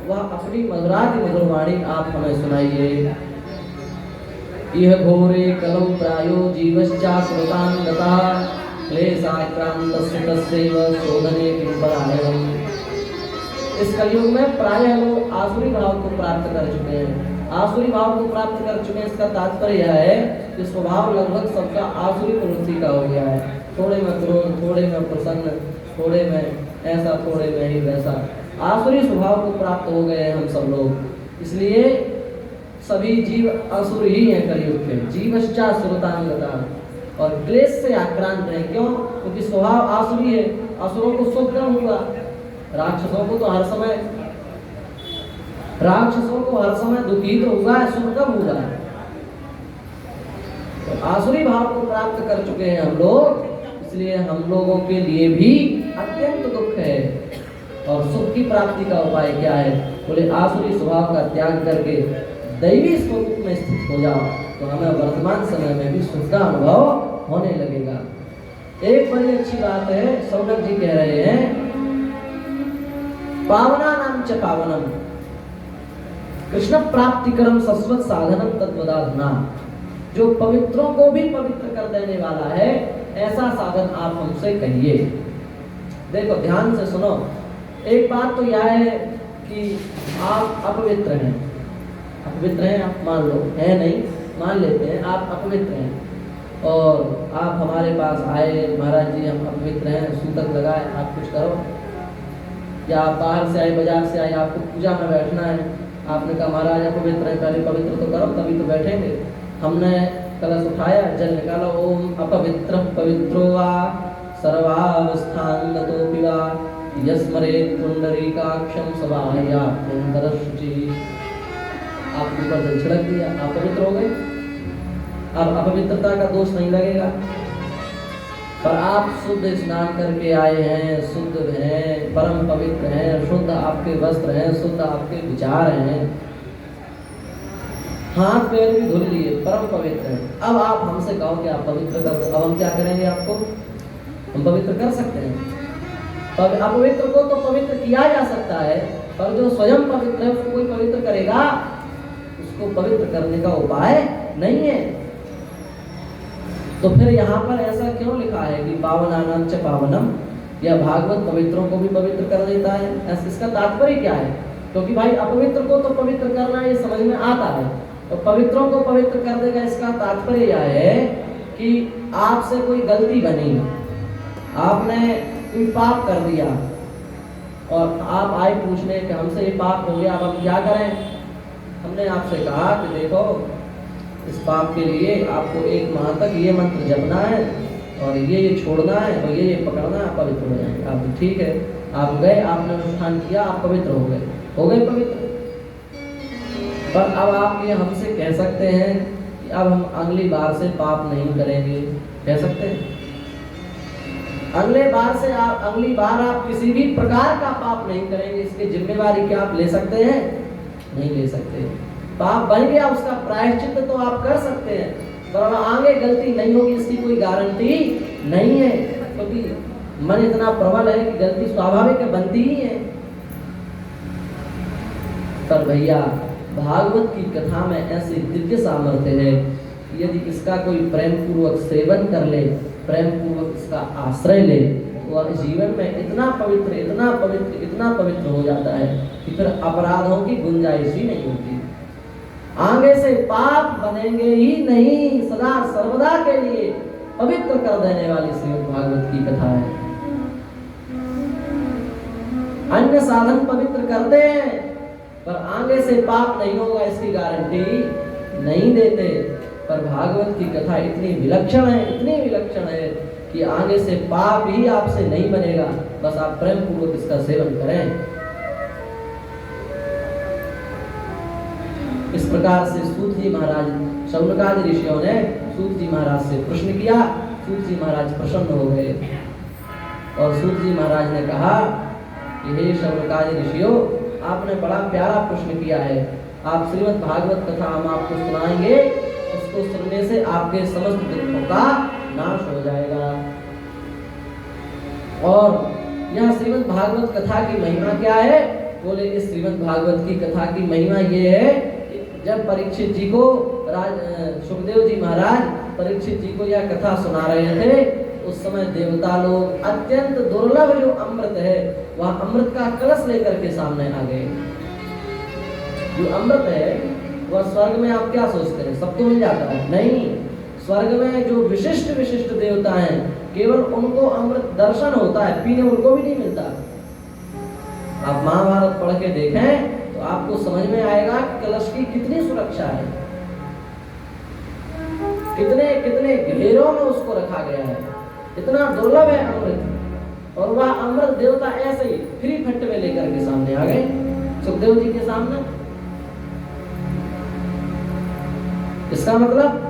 वह अपनी मधुराति मधुर वाणी आप हमें सुनाइए। यह घोरे कलौ प्रायो जीवश्चा श्रुतांगता क्लेशाक्रांतस्य तस्यैव शोधने किं परायणम्। इस कलयुग में प्रायः लोग आसुरी भाव को प्राप्त कर चुके हैं। आसुरी भाव को प्राप्त कर चुके हैं, इसका तात्पर्य यह है कि स्वभाव लगभग सबका आसुरी प्रवृत्ति का हो गया है। थोड़े में क्रोध, थोड़े में प्रसन्न, थोड़े में ऐसा, थोड़े में ही वैसा, आसुरी स्वभाव को प्राप्त हो गए हैं हम सब लोग। इसलिए सभी जीव असुर ही हैं कलयुग के। जीवश्चा श्रुतांगता, और क्लेश से आक्रांत है। क्यों? क्योंकि स्वभाव आसुरी है। असुरों को सुख कम हुआ, राक्षसों को तो हर समय दुखी तो हुआ है, सुख कब हुआ है। तो आसुरी भाव को प्राप्त कर चुके हैं हम लोग, इसलिए हम लोगों के लिए भी अत्यंत दुख है। और सुख की प्राप्ति का उपाय क्या है? बोले आसुरी स्वभाव का त्याग करके दैवी स्वरूप में स्थित हो जाओ, तो हमें वर्तमान समय में भी सुख का अनुभव होने लगेगा। एक बड़ी अच्छी बात है, शौनक जी कह रहे हैं पावना नाम च पावनम कृष्ण प्राप्तिकरम सस्वत साधनम तद्वदाधना। जो पवित्रों को भी पवित्र कर देने वाला है, ऐसा साधन आप हमसे कहिए। देखो ध्यान से सुनो। एक बात तो यह है कि आप अपवित्र हैं, अपवित्र हैं आप मान लो, है नहीं, मान लेते हैं आप अपवित्र हैं, और आप हमारे पास आए, महाराज जी हम अपवित्र हैं, सूतक लगाए, आप कुछ करो। या आप बाहर से आए, बाजार से आए, आपको पूजा में बैठना है, आपने कहा महाराज अपवित्र है, पहले पवित्र तो करो तभी तो बैठेंगे। हमने कलश उठाया, जल निकाला, ओम अपवित्र पवित्रो वा सर्वावस्थांगतो पिवा यस्मरेत् पुंडरीकाक्षं सबाह्याभ्यन्तरशुचि। आप ऊपर जल छिड़क दिया, आप पवित्र हो गए। अब अपवित्रता का दोष नहीं लगेगा। पर आप शुद्ध स्नान करके आए हैं, शुद्ध हैं, परम पवित्र हैं, शुद्ध आपके वस्त्र हैं, शुद्ध आपके विचार हैं, हाथ पैर भी धुल लिए, परम पवित्र हैं। अब आप हमसे कहो कि आप पवित्र कर दो, अब हम क्या करेंगे? आपको हम पवित्र कर सकते हैं। अपवित्र को तो पवित्र किया जा सकता है, पर जो स्वयं पवित्र है उसको कोई पवित्र करेगा? उसको पवित्र करने का उपाय नहीं है। तो फिर यहाँ पर ऐसा क्यों लिखा है कि पावनानां च पावनम, यह भागवत पवित्रों को भी पवित्र कर देता है? इसका तात्पर्य क्या है? क्योंकि भाई अपवित्र को तो पवित्र करना ये समझ में आता है, तो पवित्रों को पवित्र कर देगा, इसका तात्पर्य यह है कि आपसे कोई गलती बनी, आपने कोई पाप कर दिया और आप आए पूछने कि हमसे ये पाप हो गया, अब हम क्या करें? हमने आपसे कहा कि देखो, इस पाप के लिए आपको 1 माह तक ये मंत्र जपना है और ये छोड़ना है और ये पकड़ना है, आप पवित्र हो जाएंगे। आप ठीक है, आप गए, आपने अनुष्ठान किया, आप पवित्र हो गए पवित्र। पर अब आप ये हमसे कह सकते हैं कि अब हम अगली बार से पाप नहीं करेंगे, कह सकते हैं? अगली बार आप किसी भी प्रकार का पाप नहीं करेंगे, इसकी जिम्मेवारी क्या आप ले सकते हैं? नहीं ले सकते। पाप बन गया, उसका प्रायश्चित तो आप कर सकते हैं, पर आगे गलती नहीं होगी इसकी कोई गारंटी नहीं है, क्योंकि मन इतना प्रबल है कि गलती स्वाभाविक बनती ही है। पर भैया भागवत की कथा में ऐसी दिव्य सामर्थ्य है, यदि इसका कोई प्रेम पूर्वक सेवन कर ले, प्रेम पूर्वक इसका आश्रय ले, तो वह जीवन में इतना पवित्र हो जाता है कि फिर अपराधों की गुंजाइश ही नहीं होती। आगे से पाप बनेंगे ही नहीं, सदा सर्वदा के लिए पवित्र कर देने वाली श्रीमद् भागवत की कथा है। अन्य साधन पवित्र करते हैं, पर आगे से पाप नहीं होगा इसकी गारंटी नहीं देते। पर भागवत की कथा इतनी विलक्षण है कि आगे से पाप ही आपसे नहीं बनेगा, बस आप प्रेम पूर्वक इसका सेवन करें। इस प्रकार से सूत जी महाराज, शौनकादि ऋषियों ने सूत जी महाराज से प्रश्न किया। सूत जी महाराज प्रसन्न हो गए और सूत जी महाराज ने कहा कि हे शौनकादि ऋषियों, आपने बड़ा प्यारा प्रश्न किया है। आप श्रीमद् भागवत कथा हम आपको सुनाएंगे, उसको सुनने से आपके समस्त दुखों का नाश हो जाएगा। और यह श्रीमद् भागवत कथा की महिमा क्या है? बोले, इस श्रीमद् भागवत की कथा की महिमा ये है कि जब परीक्षित जी को सुखदेव जी महाराज परीक्षित जी को यह कथा सुना रहे थे, उस समय देवता लोग अत्यंत दुर्लभ जो अमृत है, वह अमृत का कलश लेकर के सामने आ गए। जो अमृत है वह स्वर्ग में आप क्या सोचते हैं, सबको मिल जाता है? नहीं, स्वर्ग में जो विशिष्ट देवता हैं, केवल उनको अमृत दर्शन होता है, पीने उनको भी नहीं मिलता। आप महाभारत पढ़ के देखें तो आपको समझ में आएगा कि कलश की कितनी सुरक्षा है, कितने घेरों में उसको रखा गया है, इतना दुर्लभ है अमृत। और वह अमृत देवता ऐसे ही फ्री फट में लेकर के सामने आ गए सुखदेव जी के सामने। इसका मतलब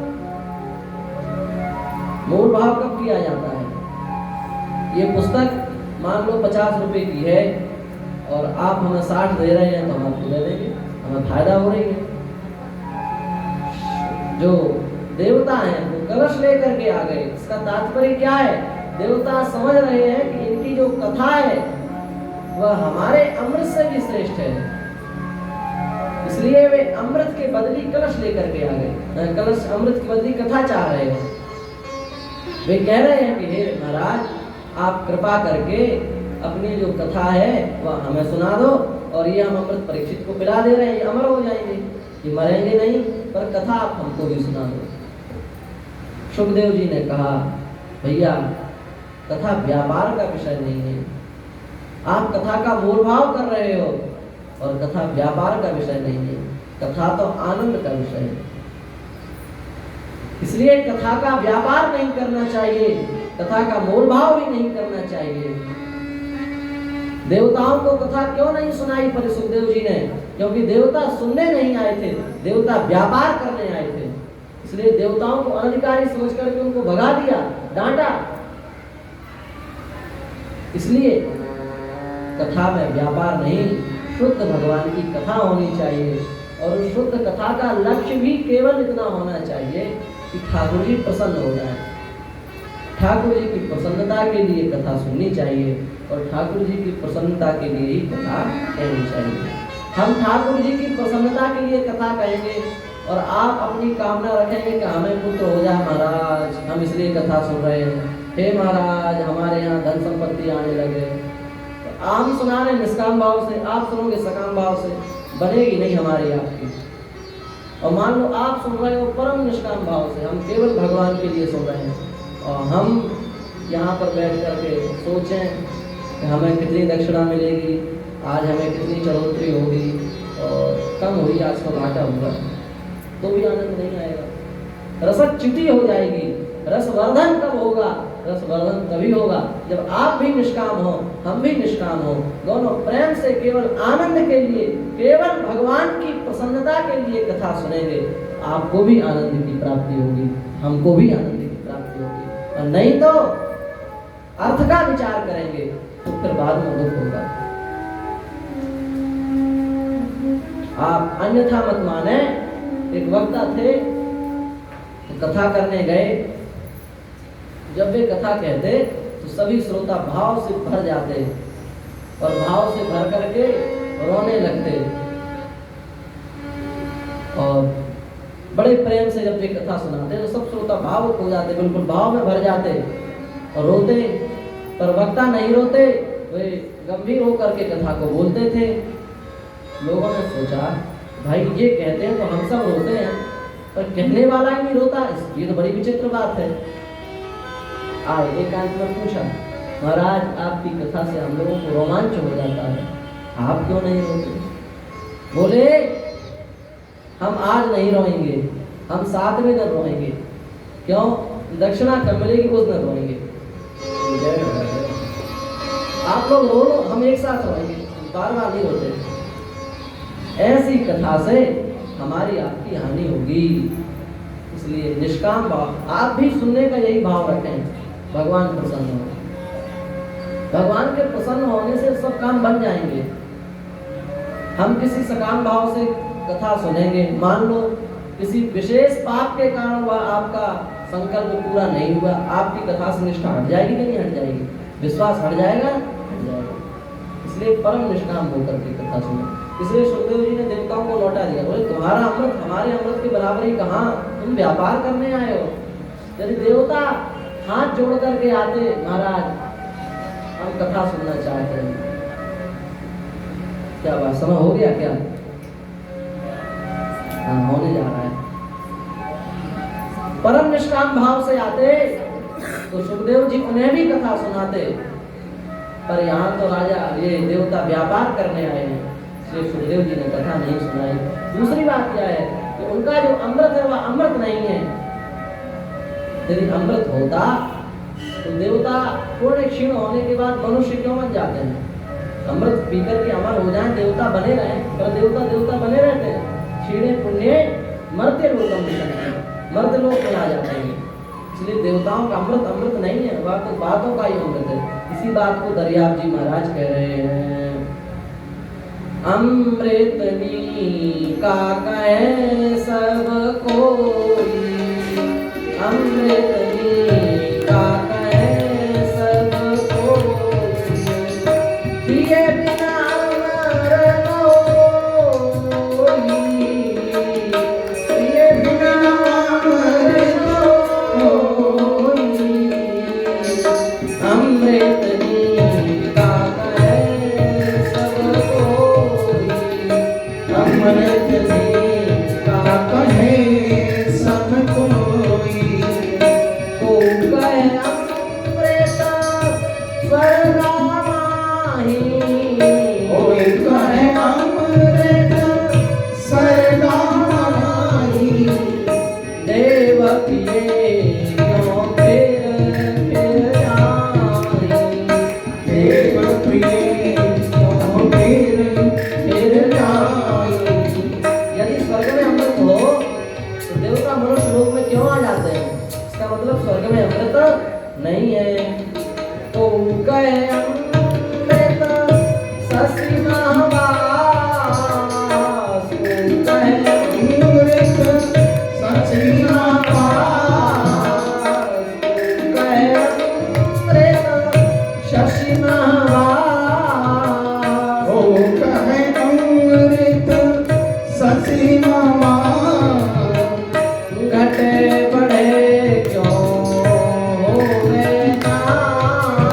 मोल भाव कब किया जाता है? ये पुस्तक मान लो 50 रुपए की है और आप हमें 60 दे रहे हैं, तो हम आपको दे देंगे, हमें फायदा हो रही है। जो देवता हैं वो कलश लेकर के आ गए। इसका तात्पर्य क्या है? देवता समझ रहे हैं कि इनकी जो कथा है वह हमारे अमृत से भी श्रेष्ठ है, इसलिए वे अमृत के बदली कलश लेकर के आ गए। कलश अमृत की बदली कथा चाह रहे हैं। वे कह रहे हैं कि हे महाराज, आप कृपा करके अपनी जो कथा है वह हमें सुना दो, और ये हम अमृत परीक्षित को पिला दे रहे हैं, ये अमर हो जाएंगे, ये मरेंगे नहीं, पर कथा आप हमको भी सुना दो। सुखदेव जी ने कहा, भैया कथा व्यापार का विषय नहीं है, आप कथा का मोल भाव कर रहे हो, और कथा व्यापार का विषय नहीं है, कथा तो आनंद का विषय है। इसलिए कथा का व्यापार नहीं करना चाहिए, कथा का मोल भाव भी नहीं करना चाहिए। देवताओं को कथा क्यों नहीं सुनाई पर सुखदेव जी ने? क्योंकि देवता सुनने नहीं आए थे, देवता व्यापार करने आए थे। इसलिए देवताओं को अनधिकारी समझ करके उनको भगा दिया, डांटा। इसलिए कथा में व्यापार नहीं, शुद्ध भगवान की कथा होनी चाहिए। और उस शुद्ध कथा का लक्ष्य भी केवल इतना होना चाहिए कि ठाकुर जी प्रसन्न हो जाए। ठाकुर जी की प्रसन्नता के लिए कथा सुननी चाहिए और ठाकुर जी की प्रसन्नता के लिए ही कथा कहनी चाहिए। हम ठाकुर जी की प्रसन्नता के लिए कथा कहेंगे और आप अपनी कामना रखेंगे कि हमें पुत्र हो जाए महाराज, हम इसलिए कथा सुन रहे हैं, हे महाराज हमारे यहाँ धन संपत्ति आने लगे। तो हम सुना रहे निष्काम भाव से, आप सुनोगे सकाम भाव से, बनेगी नहीं हमारी आपकी। और मान लो आप सुन रहे हो परम निष्काम भाव से, हम केवल भगवान के लिए सुन रहे हैं और हम यहाँ पर बैठ करके सोचें कि हमें कितनी दक्षिणा मिलेगी, आज हमें कितनी चढ़ोतरी होगी और कम हुई आज तो घाटा होगा, तो भी आनंद नहीं आएगा। रसच्युति हो जाएगी। रसवर्धन कब होगा? रसवर्धन तभी होगा जब आप भी निष्काम हो, हम भी निष्काम हो, दोनों प्रेम से केवल आनंद के लिए, केवल भगवान की प्रसन्नता के लिए कथा सुनेंगे। आपको भी आनंद की प्राप्ति होगी, हमको भी आनंद की प्राप्ति होगी। और नहीं तो अर्थ का विचार करेंगे तो फिर बाद में दुख होगा। आप अन्यथा मत माने। एक वक्ता थे, कथा करने गए। जब वे कथा कहते तो सभी श्रोता भाव से भर जाते और भाव से भर करके रोने लगते और बड़े प्रेम से जब वे कथा सुनाते तो सब श्रोता भावुक हो जाते, बिल्कुल भाव में भर जाते और रोते। पर वक्ता नहीं रोते, वे गंभीर होकर के कथा को बोलते थे। लोगों ने सोचा भाई ये कहते हैं तो हम सब रोते हैं, पर कहने वाला ही नहीं रोता, ये तो बड़ी विचित्र बात है। आए एकांत में पूछा, महाराज आपकी कथा से हम लोगों को रोमांच हो जाता है, आप क्यों नहीं रोते? बोले हम आज नहीं रोएंगे, हम 7वें दिन रोएंगे। क्यों? दक्षिणा कब मिलेगी उस दिन रोएंगे। आप लोग रो लो, हम एक साथ रोएंगे, बार बार नहीं रोते। ऐसी कथा से हमारी आपकी हानि होगी। इसलिए निष्काम भाव, आप भी सुनने का यही भाव रखें, भगवान प्रसन्न हो। भगवान के प्रसन्न होने से सब काम बन जाएंगे। हम किसी सकाम भाव से कथा सुनेंगे, मान लो किसी विशेष पाप के कारण वह आपका संकल्प पूरा नहीं हुआ, आपकी कथा से निष्ठा हट जाएगी कि नहीं हट जाएगी? विश्वास हट जाएगा, हट जाएगा। इसलिए परम निष्काम होकर के कथा सुनो। इसलिए सुखदेव जी ने देवताओं को लौटा दिया। बोले तुम्हारा अमृत हमारे अमृत की बराबरी कहाँ, तुम व्यापार करने आए हो। यदि देवता हाथ जोड़ करके आते, महाराज हम कथा सुनना चाहते हैं, क्या बात, समय हो गया क्या? हाँ होने जा रहा है। परम निष्काम भाव से आते तो सुखदेव जी उन्हें भी कथा सुनाते, पर यहाँ तो राजा ये देवता व्यापार करने आए हैं, इसलिए सुखदेव जी ने कथा नहीं सुनाई। दूसरी बात क्या है कि उनका जो अमृत है वह अमृत नहीं है। यदि अमृत होता तो देवता पूर्ण क्षीण होने के बाद मनुष्य क्यों बन जाते हैं? अमृत पीकर के अमर हो जाएं, देवता बने रहें, पर देवता बने रहते हैं। क्षीणे पुण्य मर्त्य लोकम विशन्ति, मर्त्य लोक में आ जाते हैं। इसलिए देवताओं का अमृत अमृत नहीं है, वह तो बातों का ही अमृत है। इसी बात को दरियाप जी महाराज कह रहे हैं, अमृतनी का कहे सब कोई, अमृतनी का कहे सब कोई, पिए बिना अमर कोई, पिए बिना अमर कोई, अमृतनी का कहे सब कोई, अमृतनी का कहे सब कोई, को कहे अमृत स्वर्गा माही, कोई कहे अमृत स्वर्गा माही, देव पिए क्यों फिर जाई, देव पिए इसका मतलब स्वर्ग में अमृत नहीं है। तो कहे अमृत शशि महावास, कहे अमृत शशि महावास, कहे अमृत शशि महावास, ओ कहे अमृत शशि महावास। घटे बढ़े क्यों होवे नाश,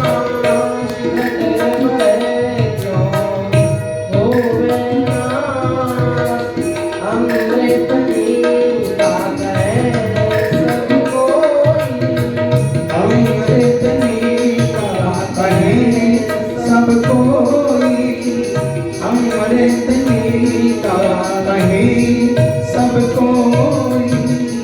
घटे बढ़े क्यों होवे नाश, अमृत नीता कहे सब कोई, अमृत नीता कहे सब कोई, अमृत नीता कहे सब कोई।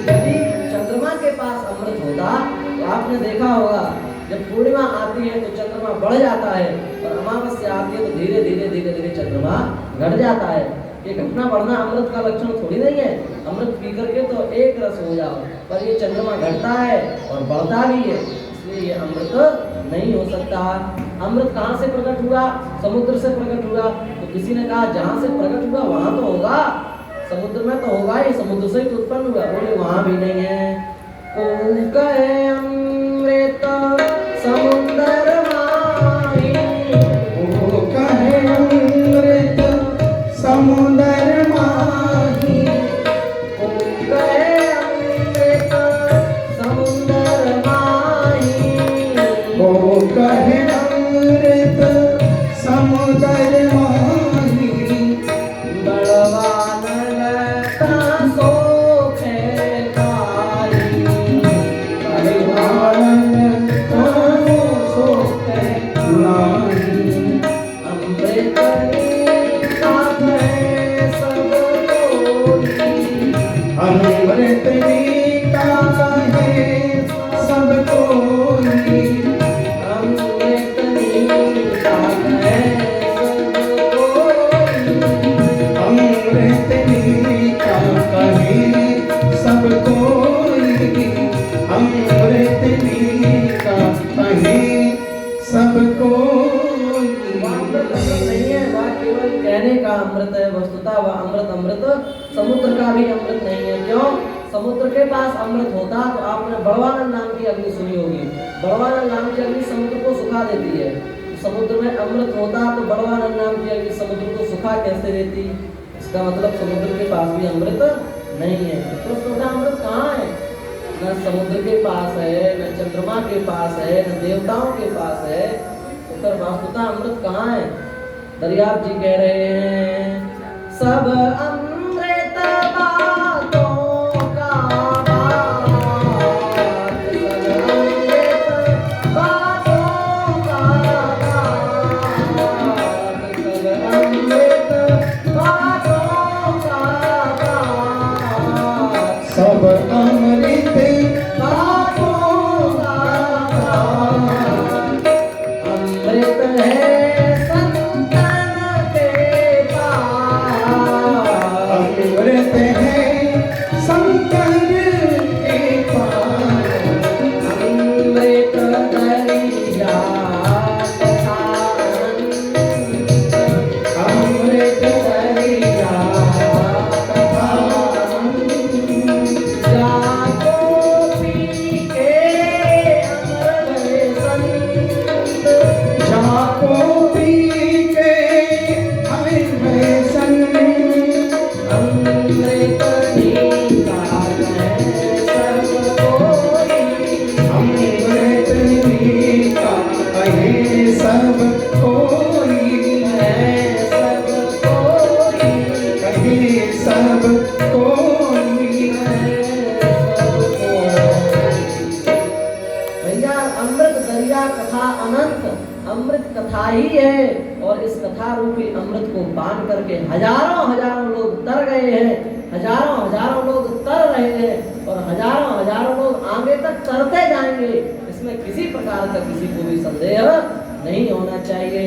यदि चंद्रमा के पास अमृत होता तो आपने देखा होगा जब पूर्णिमा आती है तो चंद्रमा बढ़ जाता है और अमावस्या आती है तो धीरे धीरे धीरे धीरे चंद्रमा घट जाता है। ये घटना बढ़ना अमृत का लक्षण थोड़ी नहीं है। अमृत पी करके तो एक रस हो जाओ, पर ये चंद्रमा घटता है और बढ़ता भी है, इसलिए ये अमृत नहीं हो सकता। अमृत कहाँ से प्रकट हुआ? समुद्र से प्रकट हुआ। तो किसी ने कहा जहाँ से प्रकट हुआ वहां तो होगा, समुद्र में तो होगा ही, समुद्र से ही तो उत्पन्न हुआ। बोले वहां भी नहीं है। ओ कहे अमृत समुद्र माही, ओ कहे अमृत समुद्र माही, ओ कहे अमृत समुद्र माही, ओ कहे अमृत समुद्र माही। बड़वान लगता सोखे काई, परिवारन तो सोते नाही, अमृत नीता कहे सब कोई, अमृत नीता कहे सब कोई, अमृत नीता कहे सब कोई, अमृत नीता कहे सब कोई, अमृत नीता कहे सब कोई। वह अमृत अमृत नहीं है, वह केवल कहने का अमृत है। वस्तुतः वह अमृत अमृत समुद्र का भी अमृत नहीं है। क्यों? समुद्र के पास अमृत होता तो आपने बड़वानल नाम की अग्नि सुनी होगी। बड़वानल नाम की अग्नि समुद्र को सुखा देती है। समुद्र में अमृत होता तो बड़वानल नाम की अग्नि समुद्र को सुखा कैसे देती? इसका मतलब समुद्र के पास भी अमृत नहीं है। तो छोटा अमृत कहाँ है? न समुद्र के पास है, न चंद्रमा के पास है, न देवताओं के पास है। तो फिर वास्तुतः अमृत कहाँ है? दरियाब जी कह रहे हैं सब अमृत बातों का बात, सब अमृत बातों का बात, सब अमृत बातों का बात, सब अमृत बातों का बात। अमृत है संतन के पास, अमृत है शंकर के पास, अमृत दरिया तथा अमृत दरिया तथा जाको पी के अमर संत, जाको पी के हमें संग, अमृत नीता कहे सब कोई, अमृत नीता कहे सब कोई, है सब कोई, कहे सब कोई। भैया अमृत दरिया कथा अनंत अमृत कथा ही है। और इस कथा रूपी अमृत को पान करके हजारों हजारों लोग तर गए हैं, हजारों हजारों लोग तर रहे हैं और हजारों हजारों लोग आगे तक तरते जाएंगे। इसमें किसी प्रकार का किसी को भी संदेह नहीं होना चाहिए।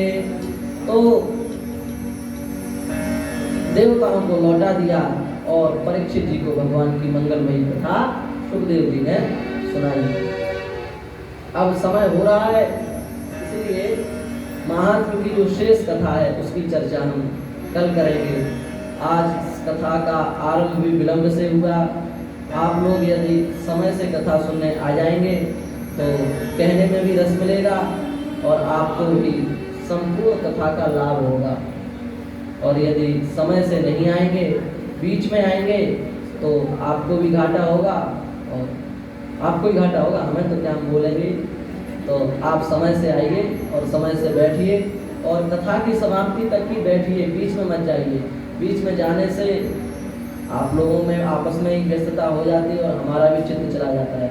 तो देवताओं को लौटा दिया और परीक्षित जी को भगवान की मंगलमयी कथा सुखदेव जी ने सुनाइए। अब समय हो रहा है, इसलिए महात्मा की जो शेष कथा है उसकी चर्चा हम कल करेंगे। आज इस कथा का आरंभ भी विलंब से हुआ। आप लोग यदि समय से कथा सुनने आ जाएंगे तो कहने में भी रस मिलेगा और आपको भी संपूर्ण कथा का लाभ होगा। और यदि समय से नहीं आएंगे, बीच में आएंगे, तो आपको भी घाटा होगा और आपको ही घाटा होगा, हमें तो क्या हम बोलेंगे। तो आप समय से आइए और समय से बैठिए और कथा की समाप्ति तक ही बैठिए, बीच में मत जाइए। बीच में जाने से आप लोगों में आपस में ही व्यस्तता हो जाती है और हमारा भी चित्त चला जाता है।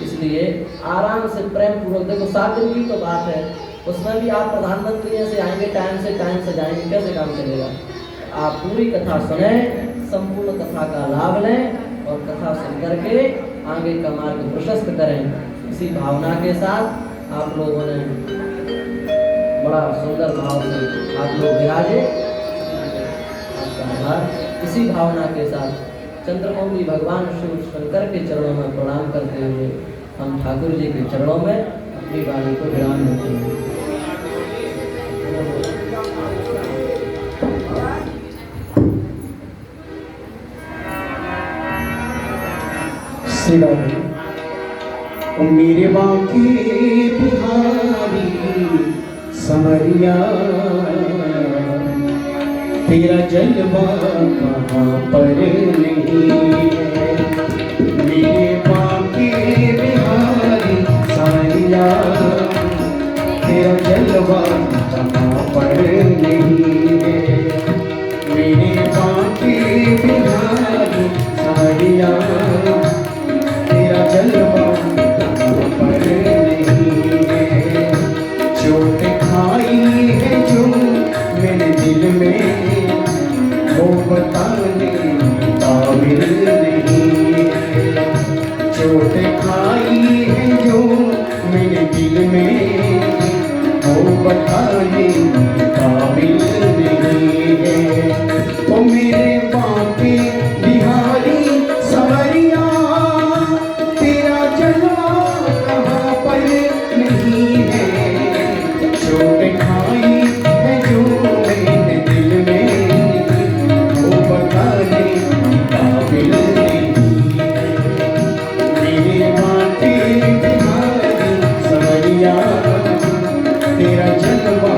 इसलिए आराम से प्रेम पूर्वक, देखो 7 दिन की तो बात है, उसमें भी आप प्रधानमंत्री से आएंगे, टाइम से जाएंगे, कैसे काम चलेगा। आप पूरी कथा सुने, संपूर्ण कथा का लाभ लें और कथा सुन करके आगे का मार्ग प्रशस्त करें। इसी भावना के साथ आप लोगों ने बड़ा सुंदर भाव से आप लोग विराजे, आपका आभार। इसी भावना के साथ चंद्रमौली भगवान शिव शंकर के चरणों में प्रणाम करते हुए हम ठाकुर जी के चरणों में अपनी वाणी को विराम देते हैं। मेरे बाकी बिहारी समरिया, तेरा जलवा कहाँ पर नहीं है। मेरे बाकी बिहारी समरिया, तेरा जलवा कहाँ पर नहीं है। मेरे बाकी बिहारी समरिया, तेरा जलवा कहाँ पर नहीं है। चोट खाई है जो मेरे दिल में, वो बताने काबिल नहीं है। चोट खाई है जो मेरे दिल में, वो बताने काबिल नहीं है। वो मेरे बाकी बिहारी सवरिया, तेरा जलवा कहाँ पर नहीं है। चोट खाई है जो मेरे दिल में, वो बताने काबिल नहीं है। मेरे बाकी बिहारी सवरिया, तेरा जलवा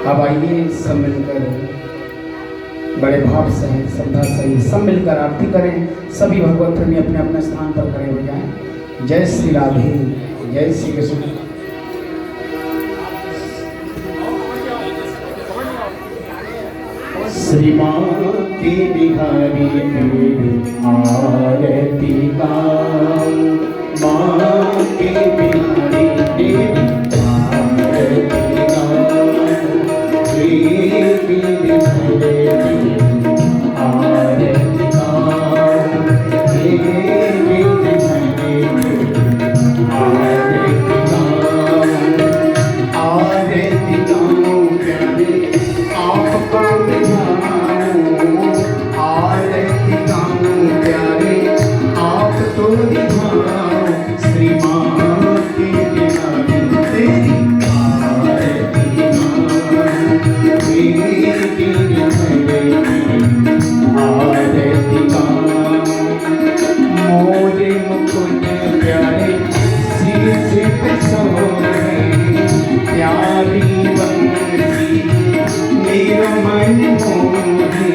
अब आइए सब मिलकर बड़े भाव से श्रद्धा से सब मिलकर आरती करें। सभी भगवत प्रेमी अपने अपने स्थान पर खड़े हो जाएं। जय श्री राधे, जय श्री कृष्ण। श्री माँ के बिहारी तेरी आरती गाऊं, माँ के बिहारी तेरी आरती गाऊं, देवी बिहारी आरती गाऊं, देवी बिहारी आरती गाऊं, आरती गाऊं प्यारे आपको आरती गाऊं प्यारे आप तो दिखाओ। श्री माँ के बिहारी तेरी आरती गाऊं, देवी बिहारी आरती गाऊं, मोरे मुकुट प्यारे शीश पे सोहे, प्यारी बंसी मेरा मन मोहे,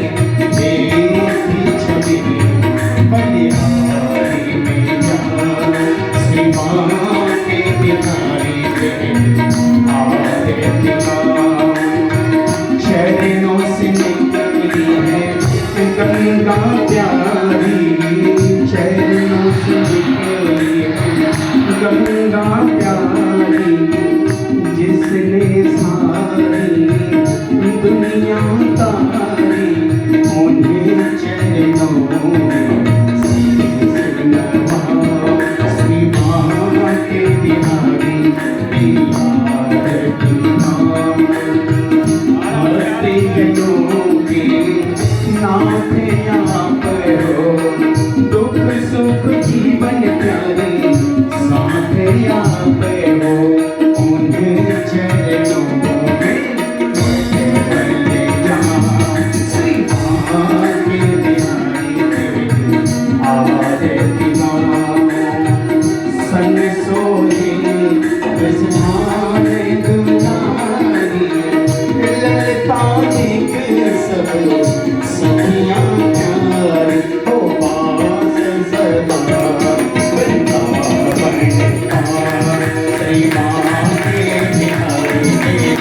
देखी छवि बलिहारी में जाऊं। श्री माँ के बिहारी तेरी आरती गाऊं, चरणों से निकली है गंगा प्यारी, चरणों से निकली है गंगा प्यारी, जिसने सारी दुनिया तारी, उन्हें चरणों में शीश नवाओ। श्री माँ के बिहारी तेरी आरती गाऊं, आरती गयों के नाथ आप हो, दुख सुख जीवन प्यारे साथ आप हो, उन्हें चरणों में बड़े जाऊं। श्री माँ के बिहारी तेरी आरती गाऊं, संग सोहे कृष्णान दुलारी, ललता एक सब सखियाँ प्यारी, हो पास सदा वृंदावन का। श्री माँ के बिहारी तेरी